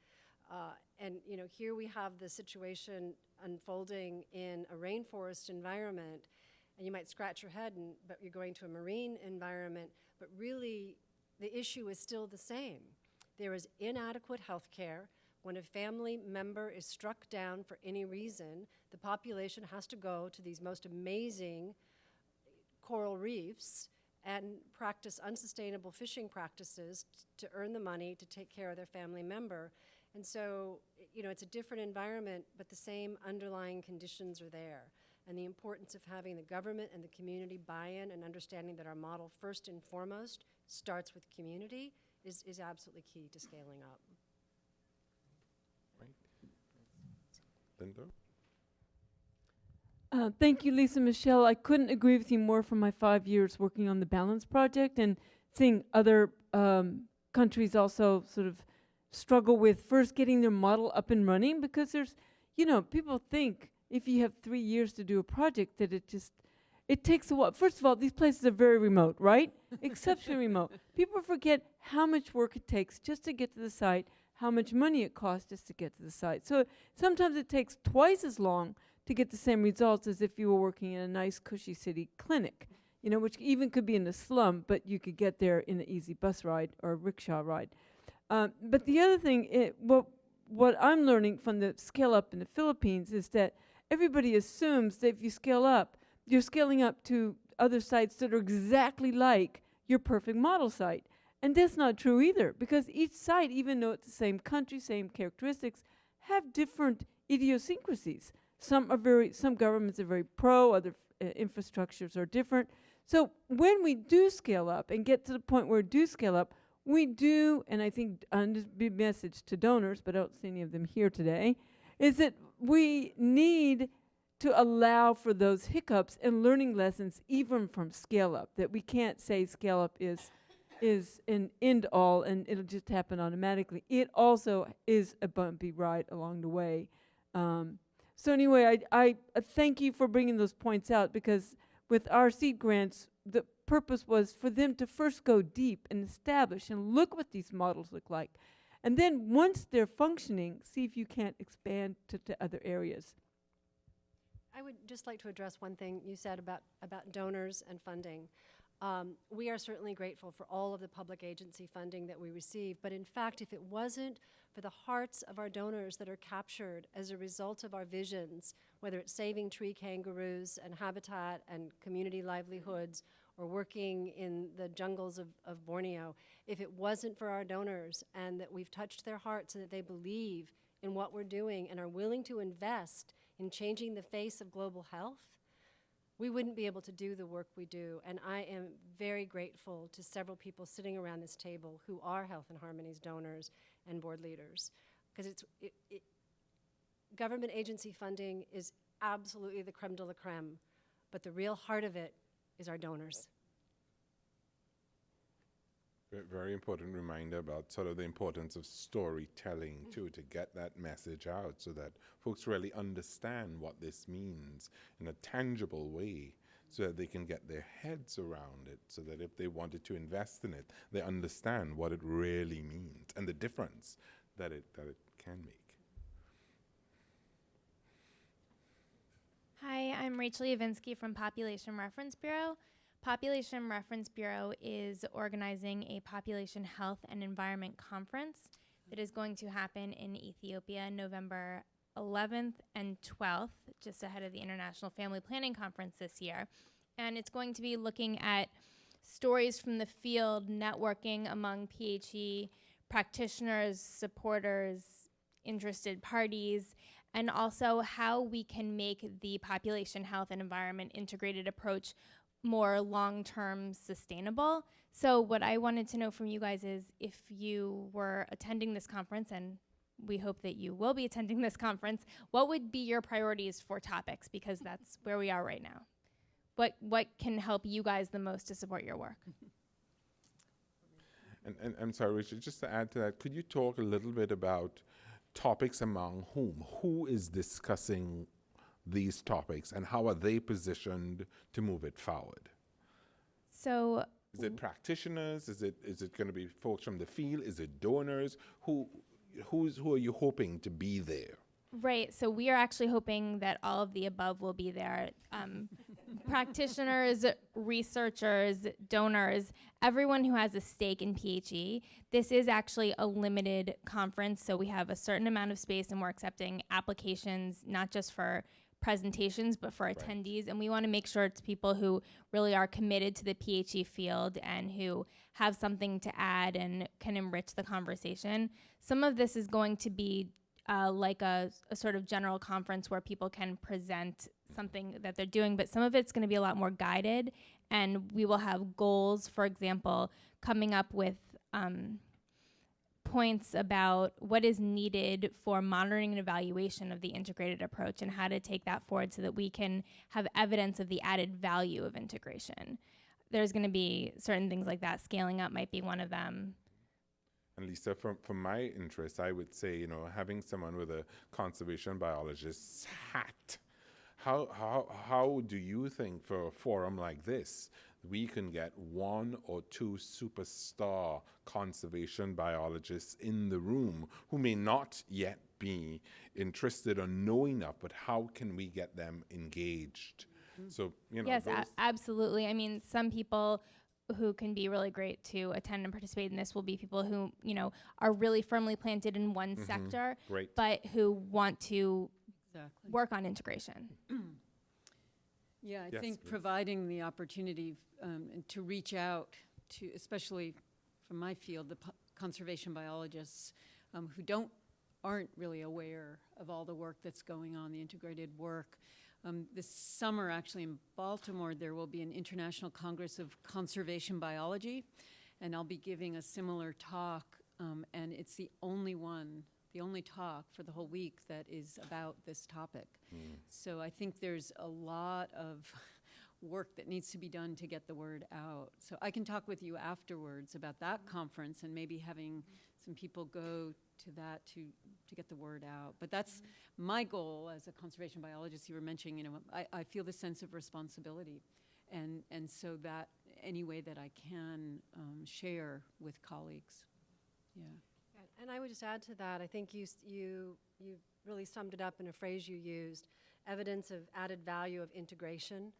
And here we have the situation unfolding in a rainforest environment, and you might scratch your head, but you're going to a marine environment, but really the issue is still the same. There is inadequate health care. When a family member is struck down for any reason, the population has to go to these most amazing coral reefs and practice unsustainable fishing practices to earn the money to take care of their family member. And so, it's a different environment, but the same underlying conditions are there. And the importance of having the government and the community buy-in and understanding that our model, first and foremost, starts with community is absolutely key to scaling up. Right. Linda? Thank you, Lisa Michelle. I couldn't agree with you more from my 5 years working on the Balance Project and seeing other countries also sort of struggle with first getting their model up and running, because there's, people think if you have 3 years to do a project that it takes a while. First of all, these places are very remote, right? Exceptionally remote. People forget how much work it takes just to get to the site, how much money it costs just to get to the site. So sometimes it takes twice as long to get the same results as if you were working in a nice, cushy city clinic, which even could be in a slum, but you could get there in an easy bus ride or a rickshaw ride. But the other thing, what I'm learning from the scale up in the Philippines is that everybody assumes that if you scale up, you're scaling up to other sites that are exactly like your perfect model site. And that's not true either, because each site, even though it's the same country, same characteristics, have different idiosyncrasies. Some governments are very pro, other infrastructures are different. So when we do scale up and get to the point where we do scale up, we do, and I think this big message to donors, but I don't see any of them here today, is that we need to allow for those hiccups and learning lessons even from scale up, that we can't say scale up is an end all and it'll just happen automatically. It also is a bumpy ride along the way. So anyway, I thank you for bringing those points out, because with our seed grants, the purpose was for them to first go deep and establish and look what these models look like. And then once they're functioning, see if you can't expand to other areas. I would just like to address one thing you said about donors and funding. We are certainly grateful for all of the public agency funding that we receive, but in fact, if it wasn't for the hearts of our donors that are captured as a result of our visions, whether it's saving tree kangaroos and habitat and community livelihoods, or working in the jungles of Borneo, if it wasn't for our donors and that we've touched their hearts and that they believe in what we're doing and are willing to invest in changing the face of global health, we wouldn't be able to do the work we do. And I am very grateful to several people sitting around this table who are Health and Harmony's donors and board leaders. Because government agency funding is absolutely the creme de la creme, but the real heart of it is our donors. Very important reminder about sort of the importance of storytelling too, to get that message out so that folks really understand what this means in a tangible way, so that they can get their heads around it, so that if they wanted to invest in it, they understand what it really means and the difference that it can make. Hi, I'm Rachel Yavinsky from Population Reference Bureau. Population Reference Bureau is organizing a population health and environment conference that is going to happen in Ethiopia November 11th and 12th, just ahead of the International Family Planning Conference this year. And it's going to be looking at stories from the field, networking among PHE practitioners, supporters, interested parties, and also how we can make the population health and environment integrated approach more long-term sustainable. So what I wanted to know from you guys is, if you were attending this conference, and we hope that you will be attending this conference, what would be your priorities for topics? Because that's where we are right now. What can help you guys the most to support your work? And I'm sorry, Richard, just to add to that, could you talk a little bit about topics among whom? Who is discussing these topics and how are they positioned to move it forward? So is it practitioners? Is it going to be folks from the field? Is it donors? Who are you hoping to be there? Right, so we are actually hoping that all of the above will be there. Practitioners, researchers, donors, everyone who has a stake in PHE. This is actually a limited conference, so we have a certain amount of space and we're accepting applications, not just for presentations, but for attendees. And we want to make sure it's people who really are committed to the PHE field and who have something to add and can enrich the conversation. Some of this is going to be like a sort of general conference where people can present something that they're doing, but some of it's going to be a lot more guided, and we will have goals, for example, coming up with points about what is needed for monitoring and evaluation of the integrated approach and how to take that forward so that we can have evidence of the added value of integration. There's going to be certain things like that. Scaling up might be one of them. And Lisa, from my interest, I would say, having someone with a conservation biologist's hat, how do you think for a forum like this, we can get one or two superstar conservation biologists in the room who may not yet be interested or know enough, but how can we get them engaged? So, Yes, absolutely. I mean, some people who can be really great to attend and participate in this will be people who, are really firmly planted in one sector, but who want to work on integration. Yeah, I Yes, think please. providing the opportunity and to reach out to, especially from my field, the conservation biologists who aren't really aware of all the work that's going on, the integrated work. This summer, actually in Baltimore, there will be an International Congress of Conservation Biology, and I'll be giving a similar talk, and it's the only talk for the whole week that is about this topic. So I think there's a lot of work that needs to be done to get the word out. So I can talk with you afterwards about that conference and maybe having some people go to that to get the word out. But that's my goal as a conservation biologist. You were mentioning, I feel the sense of responsibility. And so that any way that I can share with colleagues. Yeah. And I would just add to that, I think you really summed it up in a phrase you used, evidence of added value of integration.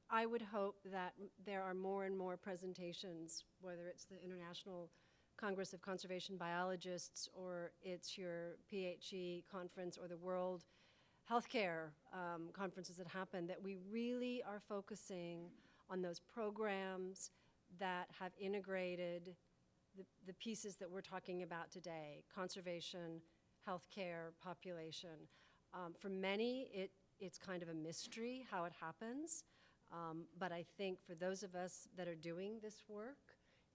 I would hope that there are more and more presentations, whether it's the International Congress of Conservation Biologists or it's your PHE conference or the World Healthcare conferences that happen, that we really are focusing on those programs that have integrated the pieces that we're talking about today, conservation, healthcare, population. For many, it's kind of a mystery how it happens, but I think for those of us that are doing this work,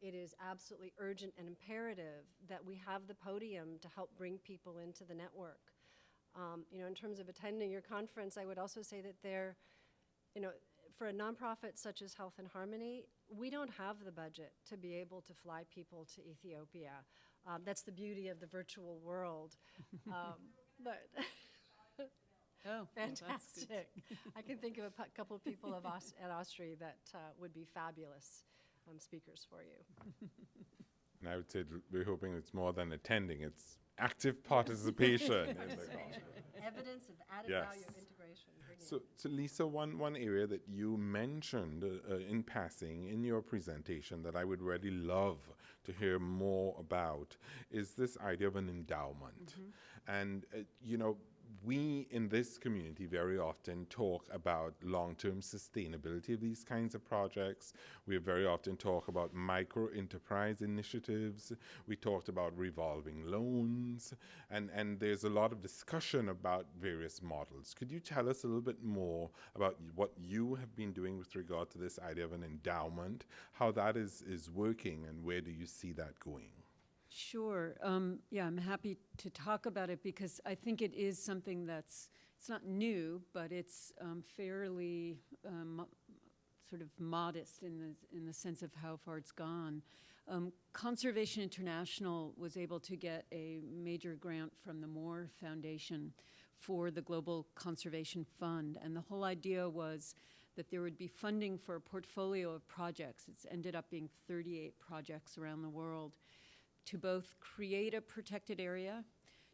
it is absolutely urgent and imperative that we have the podium to help bring people into the network. In terms of attending your conference, I would also say that for a nonprofit such as Health and Harmony, we don't have the budget to be able to fly people to Ethiopia. That's the beauty of the virtual world. But Oh, fantastic. I can think of a couple of people at Austria that would be fabulous speakers for you. And I would say we're hoping it's more than attending, it's active participation in the conference. Evidence of added Yes. value of integration. So Lisa, one area that you mentioned in passing in your presentation that I would really love to hear more about is this idea of an endowment. And, we in this community very often talk about long-term sustainability of these kinds of projects. We very often talk about micro-enterprise initiatives. We talked about revolving loans, and there's a lot of discussion about various models. Could you tell us a little bit more about what you have been doing with regard to this idea of an endowment, how that is working, and where do you see that going? Sure. Yeah, I'm happy to talk about it because I think it is something it's not new, but it's fairly sort of modest in the sense of how far it's gone. Conservation International was able to get a major grant from the Moore Foundation for the Global Conservation Fund, and the whole idea was that there would be funding for a portfolio of projects. It's ended up being 38 projects around the world, to both create a protected area,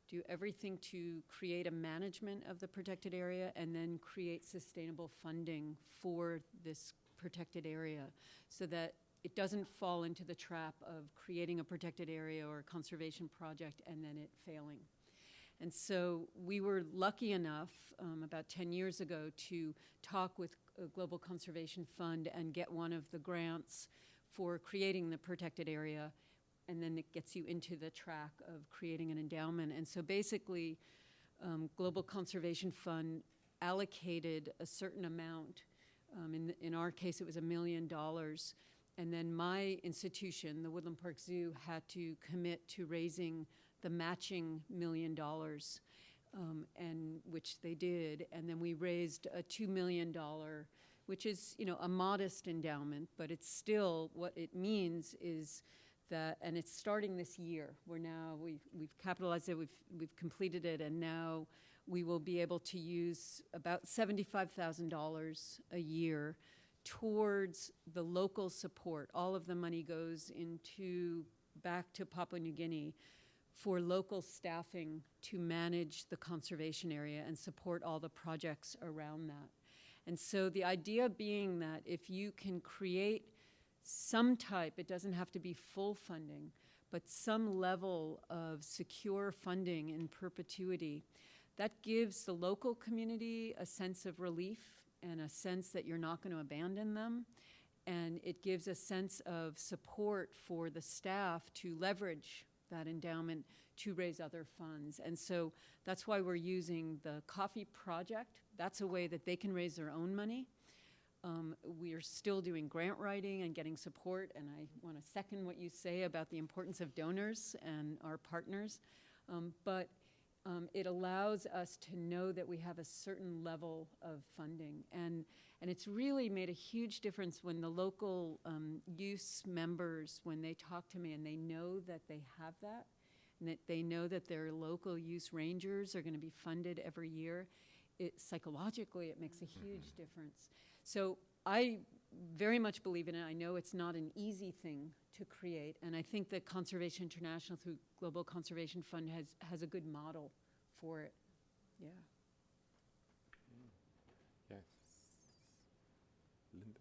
do everything to create a management of the protected area, and then create sustainable funding for this protected area so that it doesn't fall into the trap of creating a protected area or a conservation project and then it failing. And so we were lucky enough about 10 years ago to talk with a Global Conservation Fund and get one of the grants for creating the protected area, and then it gets you into the track of creating an endowment. And so basically, Global Conservation Fund allocated a certain amount. In our case, it was $1 million. And then my institution, the Woodland Park Zoo, had to commit to raising the matching $1 million, and which they did. And then we raised a $2 million, which is, a modest endowment, but it's still, what it means is that, and it's starting this year. We've capitalized it, we've completed it, and now we will be able to use about $75,000 a year towards the local support. All of the money goes back to Papua New Guinea for local staffing to manage the conservation area and support all the projects around that. And so the idea being that if you can create some type, it doesn't have to be full funding, but some level of secure funding in perpetuity that gives the local community a sense of relief and a sense that you're not going to abandon them. And it gives a sense of support for the staff to leverage that endowment to raise other funds. And so that's why we're using the coffee project. That's a way that they can raise their own money. We are still doing grant writing and getting support, and I want to second what you say about the importance of donors and our partners. But it allows us to know that we have a certain level of funding. And it's really made a huge difference when the local YUS members, when they talk to me and they know that they have that, and that they know that their local YUS rangers are going to be funded every year. Psychologically, it makes a huge difference. So I very much believe in it. I know it's not an easy thing to create, and I think that Conservation International through Global Conservation Fund has a good model for it. Yeah. Yes. Linda?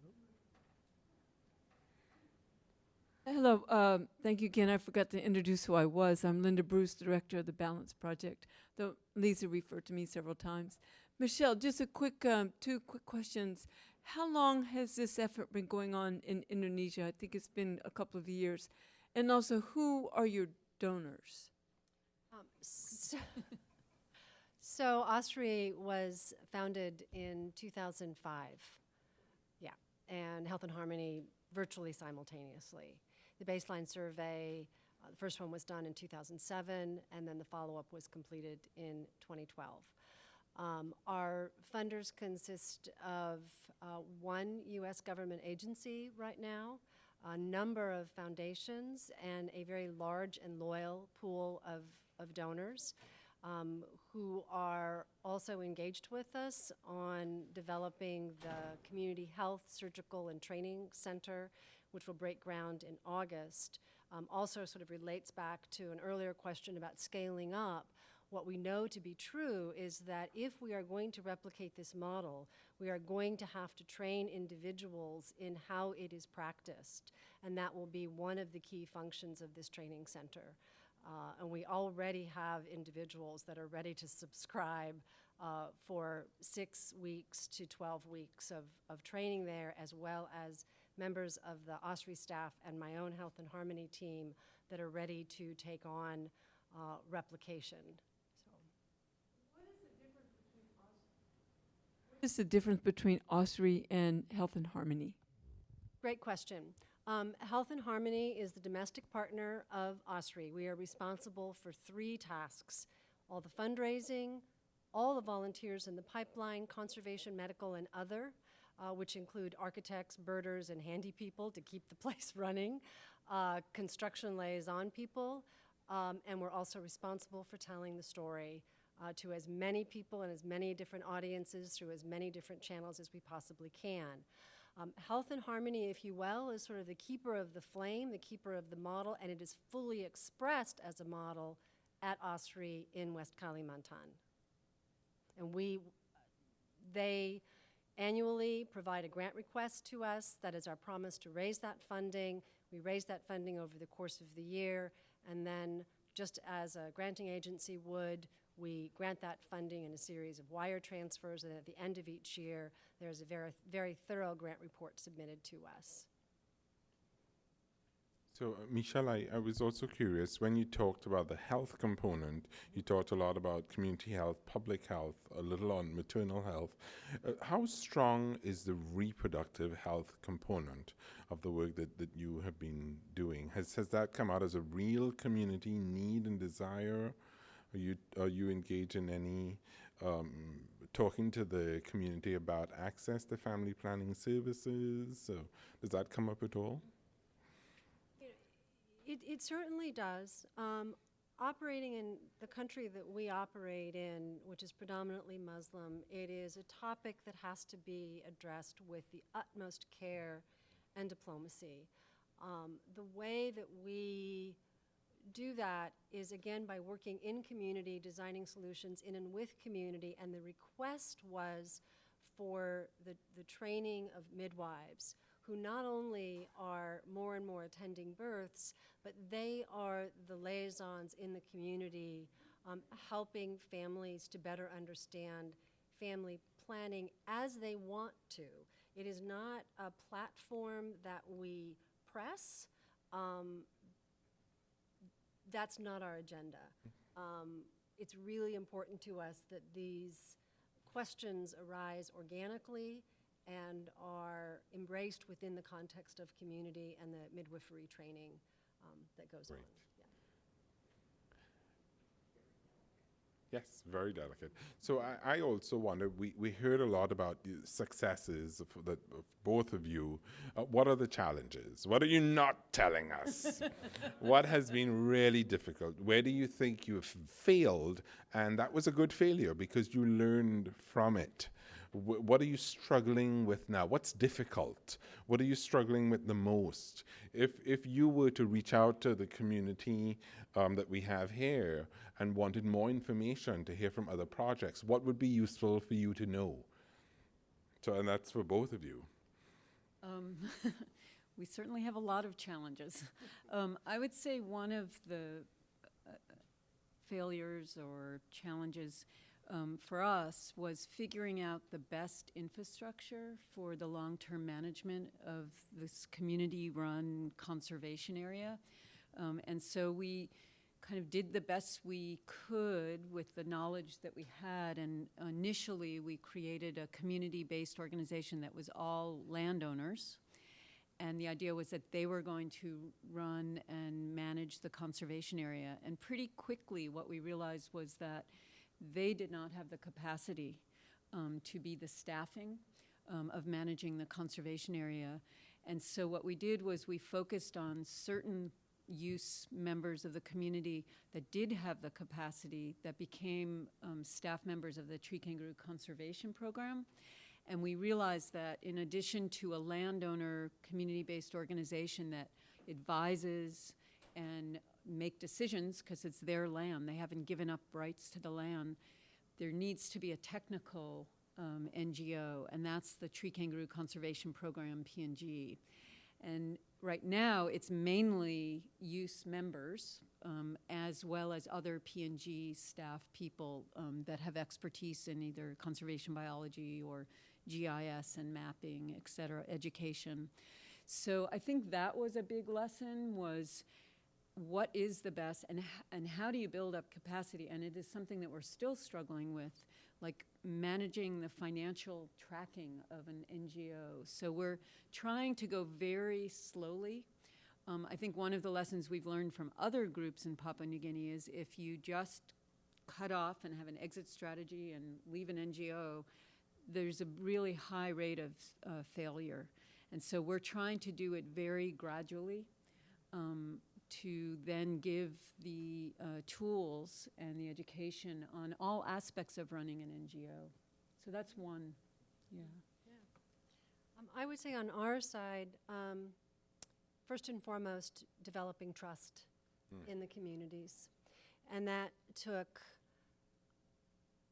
Hello, thank you again. I forgot to introduce who I was. I'm Linda Bruce, Director of the Balance Project, though Lisa referred to me several times. Michelle, just a quick, 2 quick questions. How long has this effort been going on in Indonesia? I think it's been a couple of years. And also, who are your donors? So OSRI was founded in 2005. Yeah, and Health and Harmony virtually simultaneously. The baseline survey, the first one was done in 2007, and then the follow-up was completed in 2012. Our funders consist of one U.S. government agency right now, a number of foundations, and a very large and loyal pool of donors who are also engaged with us on developing the Community Health, Surgical, and Training Center, which will break ground in August. Also sort of relates back to an earlier question about scaling up. What we know to be true is that if we are going to replicate this model, we are going to have to train individuals in how it is practiced, and that will be one of the key functions of this training center. And we already have individuals that are ready to subscribe for 6 weeks to 12 weeks of training there, as well as members of the OSRI staff and my own Health and Harmony team that are ready to take on replication. What is the difference between OSRI and Health and Harmony? Great question. Health and Harmony is the domestic partner of OSRI. We are responsible for 3 tasks: all the fundraising, all the volunteers in the pipeline, conservation, medical, and other, which include architects, birders, and handy people to keep the place running, construction liaison people, and we're also responsible for telling the story to as many people and as many different audiences through as many different channels as we possibly can. Health and Harmony, if you will, is sort of the keeper of the flame, the keeper of the model, and it is fully expressed as a model at OSRI in West Kalimantan. And they annually provide a grant request to us. That is our promise to raise that funding. We raise that funding over the course of the year, and then just as a granting agency would, we grant that funding in a series of wire transfers, and at the end of each year, there's a very, very thorough grant report submitted to us. So, Michelle, I was also curious, when you talked about the health component, you talked a lot about community health, public health, a little on maternal health. How strong is the reproductive health component of the work that you have been doing? Has that come out as a real community need and desire? Are you engaged in any talking to the community about access to family planning services? So does that come up at all? It certainly does. Operating in the country that we operate in, which is predominantly Muslim, it is a topic that has to be addressed with the utmost care and diplomacy. The way that we do that is, again, by working in community, designing solutions in and with community, and the request was for the training of midwives, who not only are more and more attending births, but they are the liaisons in the community helping families to better understand family planning as they want to. It is not a platform that we press. That's not our agenda. It's really important to us that these questions arise organically and are embraced within the context of community and the midwifery training that goes on. Great. Yes, very delicate. So I also wonder, we heard a lot about the successes of both of you. What are the challenges? What are you not telling us? What has been really difficult? Where do you think you have failed? And that was a good failure because you learned from it. What are you struggling with now? What's difficult? What are you struggling with the most? If you were to reach out to the community that we have here and wanted more information to hear from other projects, what would be useful for you to know? So, and that's for both of you. We certainly have a lot of challenges. I would say one of the failures or challenges for us was figuring out the best infrastructure for the long-term management of this community-run conservation area. And so we kind of did the best we could with the knowledge that we had, and initially we created a community-based organization that was all landowners, and the idea was that they were going to run and manage the conservation area. And pretty quickly what we realized was that they did not have the capacity to be the staffing of managing the conservation area. And so what we did was we focused on certain YUS members of the community that did have the capacity that became staff members of the tree kangaroo conservation program. And we realized that in addition to a landowner community-based organization that advises and make decisions because it's their land, they haven't given up rights to the land, there needs to be a technical NGO, and that's the Tree Kangaroo Conservation Program, PNG. And right now, it's mainly YUS members, as well as other PNG staff people that have expertise in either conservation biology or GIS and mapping, et cetera, education. So I think that was a big lesson, was what is the best and how do you build up capacity? And it is something that we're still struggling with, like managing the financial tracking of an NGO. So we're trying to go very slowly. I think one of the lessons we've learned from other groups in Papua New Guinea is if you just cut off and have an exit strategy and leave an NGO, there's a really high rate of failure. And so we're trying to do it very gradually to then give the tools and the education on all aspects of running an NGO. So that's one, yeah. I would say on our side, first and foremost, developing trust in the communities. And that took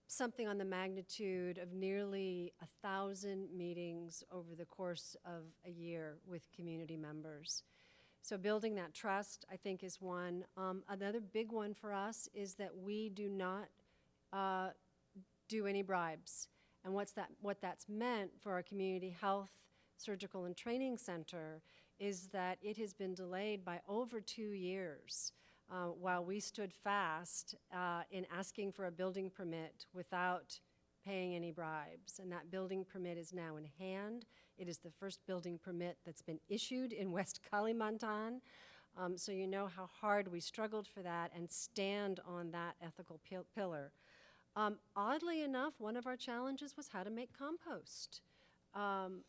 something on the magnitude of nearly 1,000 meetings over the course of a year with community members. So building that trust, I think, is one. Another big one for us is that we do not do any bribes. And what that's meant for our community health, surgical, and training center is that it has been delayed by over 2 years while we stood fast in asking for a building permit without paying any bribes. And that building permit is now in hand. It is the first building permit that's been issued in West Kalimantan. So you know how hard we struggled for that and stand on that ethical pillar. Oddly enough, one of our challenges was how to make compost.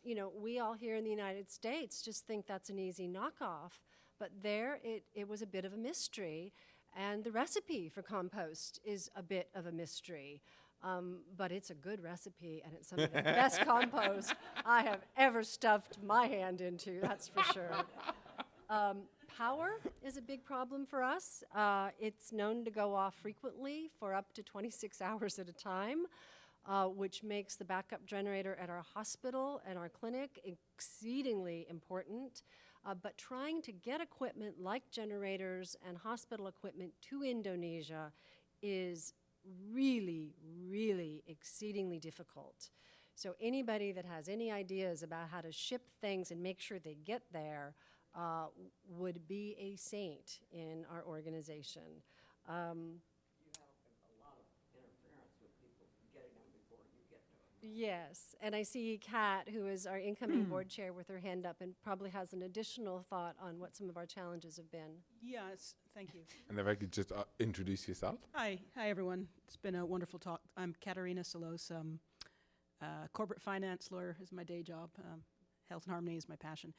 You know, we all here in the United States just think that's an easy knockoff, but there it was a bit of a mystery, and the recipe for compost is a bit of a mystery. But it's a good recipe, and it's some of the best compost I have ever stuffed my hand into, that's for sure. Power is a big problem for us. It's known to go off frequently for up to 26 hours at a time, which makes the backup generator at our hospital and our clinic exceedingly important. But trying to get equipment like generators and hospital equipment to Indonesia is really, really exceedingly difficult. So anybody that has any ideas about how to ship things and make sure they get there would be a saint in our organization. Yes, and I see Kat, who is our incoming board chair, with her hand up and probably has an additional thought on what some of our challenges have been. Yes, thank you. And if I could just introduce yourself. Hi everyone. It's been a wonderful talk. I'm Katarina Solos. Corporate finance lawyer is my day job. Health and harmony is my passion.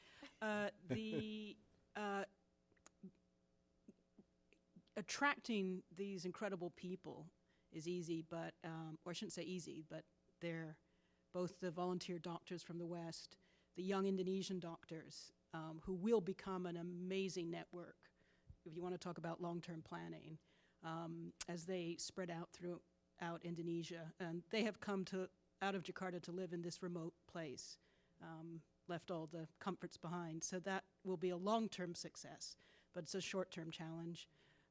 Attracting these incredible people is easy, but, or I shouldn't say easy, but they're both the volunteer doctors from the West, the young Indonesian doctors, who will become an amazing network, if you want to talk about long-term planning, as they spread out throughout Indonesia. And they have come out of Jakarta to live in this remote place, left all the comforts behind. So that will be a long-term success, but it's a short-term challenge.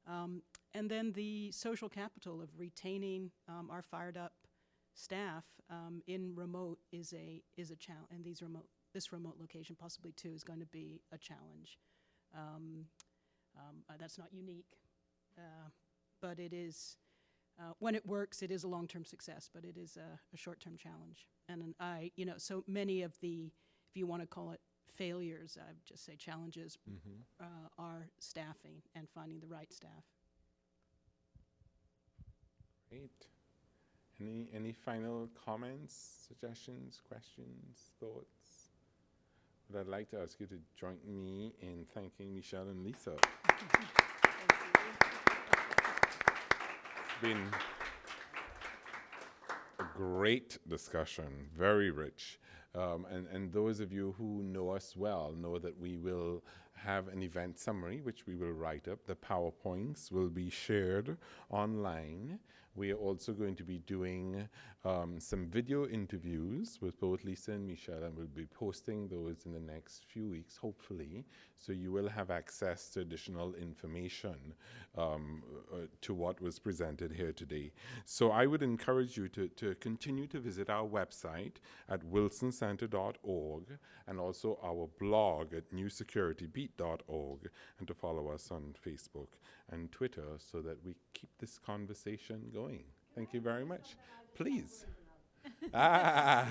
And then the social capital of retaining our fired-up staff in remote is a challenge, and this remote location possibly too is going to be a challenge. That's not unique, but it is, when it works, it is a long-term success, but it is a short-term challenge. And so many of the, if you want to call it failures, I would just say challenges, are staffing and finding the right staff. Great. Any final comments, suggestions, questions, thoughts? But I'd like to ask you to join me in thanking Michelle and Lisa. It's been a great discussion, very rich. And those of you who know us well know that we will have an event summary, which we will write up. The PowerPoints will be shared online. We are also going to be doing some video interviews with both Lisa and Michelle, and we'll be posting those in the next few weeks, hopefully. So you will have access to additional information to what was presented here today. So I would encourage you to continue to visit our website at wilsoncenter.org and also our blog at newsecuritybeat.org, and to follow us on Facebook and Twitter so that we keep this conversation going. Thank you very much. Please. I'm Lola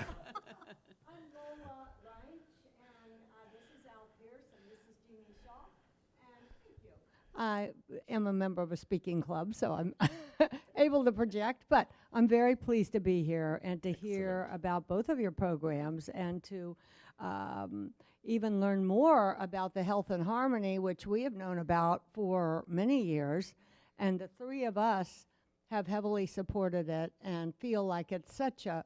Reich, and this is Al Pierce, and this is Jeannie Shaw, and thank you. I am a member of a speaking club, so I'm able to project, but I'm very pleased to be here and to hear about both of your programs and to even learn more about the Health and Harmony, which we have known about for many years, and the three of us have heavily supported it and feel like it's such a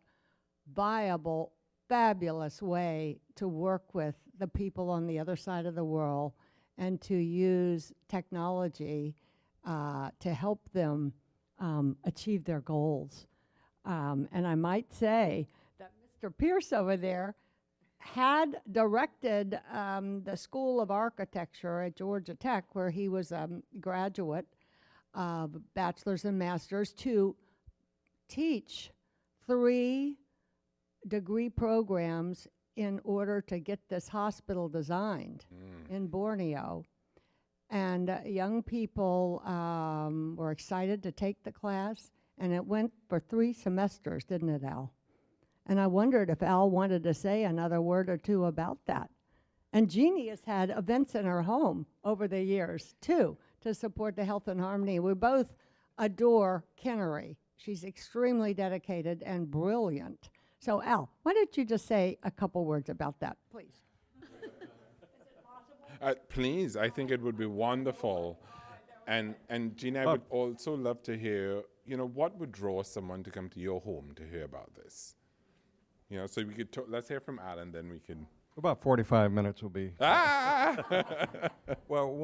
viable, fabulous way to work with the people on the other side of the world and to use technology to help them achieve their goals. And I might say that Mr. Pierce over there had directed the School of Architecture at Georgia Tech, where he was a graduate of bachelor's and master's, to teach 3 degree programs in order to get this hospital designed in Borneo. And young people were excited to take the class, and it went for 3 semesters, didn't it, Al? And I wondered if Al wanted to say another word or two about that. And Jeannie has had events in her home over the years, too, to support the Health and Harmony. We both adore Kinnery. She's extremely dedicated and brilliant. So, Al, why don't you just say a couple words about that, please? Is it possible? Please, I think it would be wonderful. And Gina, I would also love to hear, what would draw someone to come to your home to hear about this? So we could let's hear from Alan, then we can. About 45 minutes will be. Well,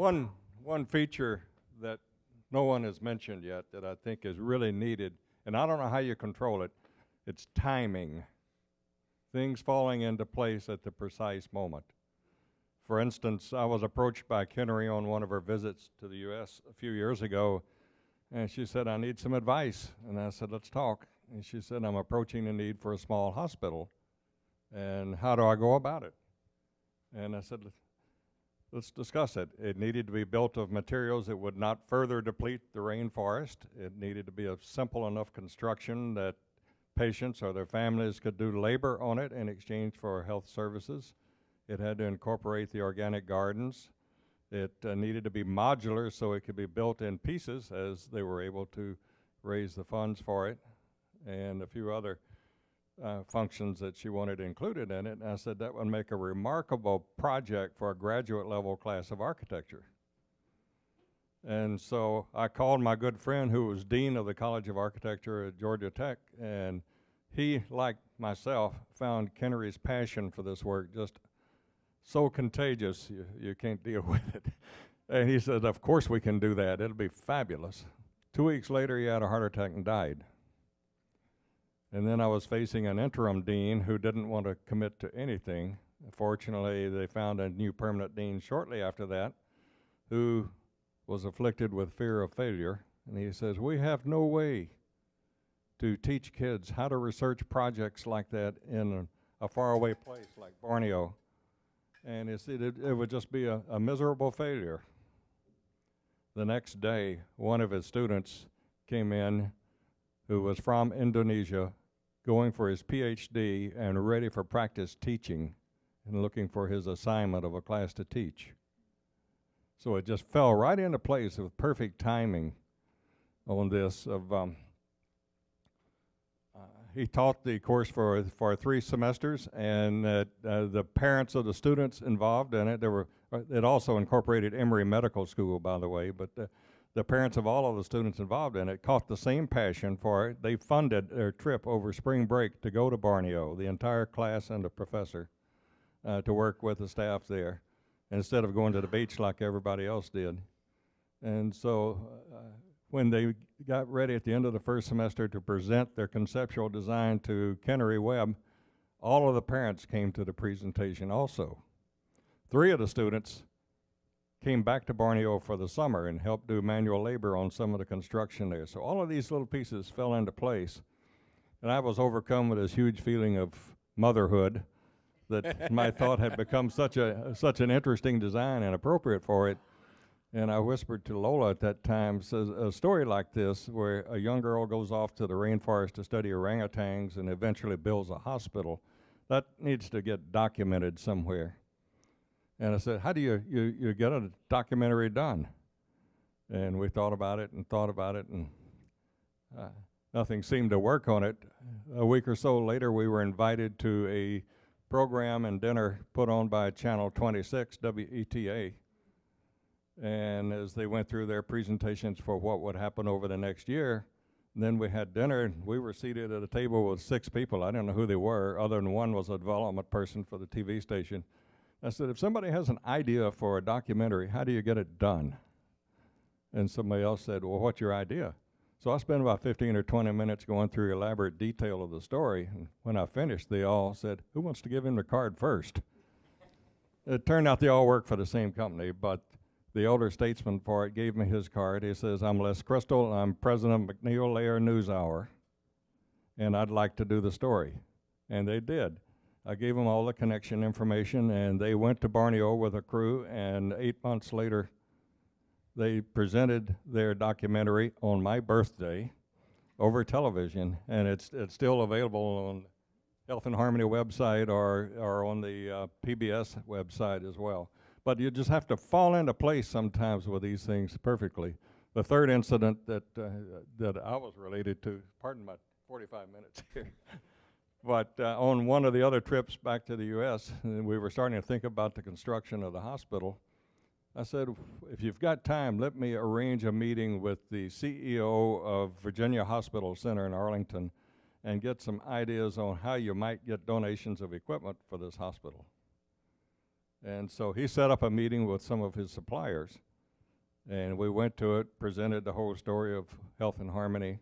one feature that no one has mentioned yet that I think is really needed, and I don't know how you control it, it's timing. Things falling into place at the precise moment. For instance, I was approached by Kinnery on one of her visits to the U.S. a few years ago, And she said, I need some advice. And I said, let's talk. And she said, I'm approaching the need for a small hospital. And how do I go about it? And I said, let's discuss it. It needed to be built of materials that would not further deplete the rainforest. It needed to be a simple enough construction that patients or their families could do labor on it in exchange for health services. It had to incorporate the organic gardens. It needed to be modular so it could be built in pieces as they were able to raise the funds for it, and a few other functions that she wanted included in it. And I said that would make a remarkable project for a graduate level class of architecture. And so I called my good friend who was dean of the College of Architecture at Georgia Tech, and he, like myself, found Kennery's passion for this work just so contagious, you can't deal with it. And he said, of course we can do that, it'll be fabulous. 2 weeks later, he had a heart attack and died. And then I was facing an interim dean who didn't want to commit to anything. Fortunately, they found a new permanent dean shortly after that who was afflicted with fear of failure. And he says, we have no way to teach kids how to research projects like that in a faraway place like Borneo. And it would just be a miserable failure. The next day, one of his students came in who was from Indonesia, going for his PhD and ready for practice teaching and looking for his assignment of a class to teach. So it just fell right into place with perfect timing on this. He taught the course for 3 semesters, and the parents of the students involved in it, it also incorporated Emory Medical School, by the way, but the parents of all of the students involved in it caught the same passion for it. They funded their trip over spring break to go to Borneo, the entire class and the professor, to work with the staff there, instead of going to the beach like everybody else did. And so when they got ready at the end of the first semester to present their conceptual design to Kennery Webb, all of the parents came to the presentation also. 3 of the students came back to Borneo for the summer and helped do manual labor on some of the construction there. So all of these little pieces fell into place. And I was overcome with this huge feeling of motherhood that my thought had become such an interesting design and appropriate for it. And I whispered to Lola at that time, says a story like this, where a young girl goes off to the rainforest to study orangutans and eventually builds a hospital, that needs to get documented somewhere. And I said, how do you get a documentary done? And we thought about it, and nothing seemed to work on it. A week or so later, we were invited to a program and dinner put on by Channel 26, WETA. And as they went through their presentations for what would happen over the next year, then we had dinner, and we were seated at a table with 6 people. I didn't know who they were, other than one was a development person for the TV station. I said, if somebody has an idea for a documentary, how do you get it done? And somebody else said, well, what's your idea? So I spent about 15 or 20 minutes going through elaborate detail of the story. And when I finished, they all said, who wants to give him the card first? It turned out they all work for the same company, but the elder statesman for it gave me his card. He says, I'm Les Crystal, I'm president of McNeil Lair NewsHour, and I'd like to do the story. And they did. I gave them all the connection information, and they went to Borneo with a crew, and 8 months later, they presented their documentary on my birthday over television, and it's still available on Health and Harmony website or on the PBS website as well. But you just have to fall into place sometimes with these things perfectly. The third incident that I was related to, pardon my 45 minutes here, but on one of the other trips back to the U.S., we were starting to think about the construction of the hospital. I said, if you've got time, let me arrange a meeting with the CEO of Virginia Hospital Center in Arlington and get some ideas on how you might get donations of equipment for this hospital. And so he set up a meeting with some of his suppliers, and we went to it, presented the whole story of Health and Harmony.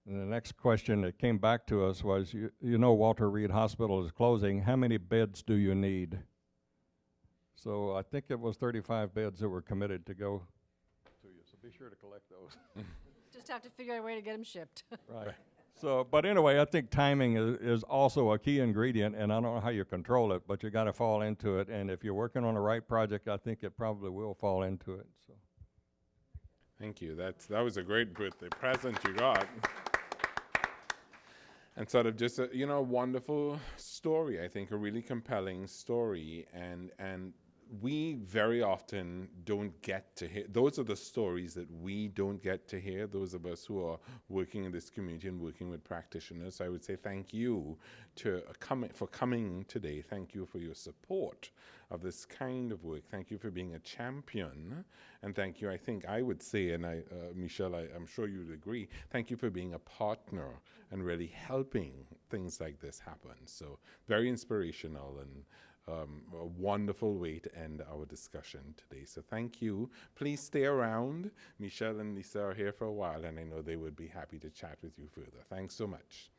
And the next question that came back to us was, you know Walter Reed Hospital is closing, how many beds do you need? So I think it was 35 beds that were committed to go to you. So Be sure to collect those. Just have to figure out a way to get them shipped. Right. So, but anyway, I think timing is also a key ingredient, and I don't know how you control it, but you got to fall into it. And if you're working on the right project, I think it probably will fall into it. So, Thank you. That was a great birthday present you got. And sort of just a wonderful story. I think a really compelling story, and we very often don't get to hear. Those are the stories that we don't get to hear. Those of us who are working in this community and working with practitioners. So I would say thank you for coming today. Thank you for your support of this kind of work. Thank you for being a champion, and thank you. I think I would say, and Michelle, I'm sure you'd agree. Thank you for being a partner and really helping things like this happen. So very inspirational and a wonderful way to end our discussion today. So thank you. Please stay around. Michelle and Lisa are here for a while, and I know they would be happy to chat with you further. Thanks so much.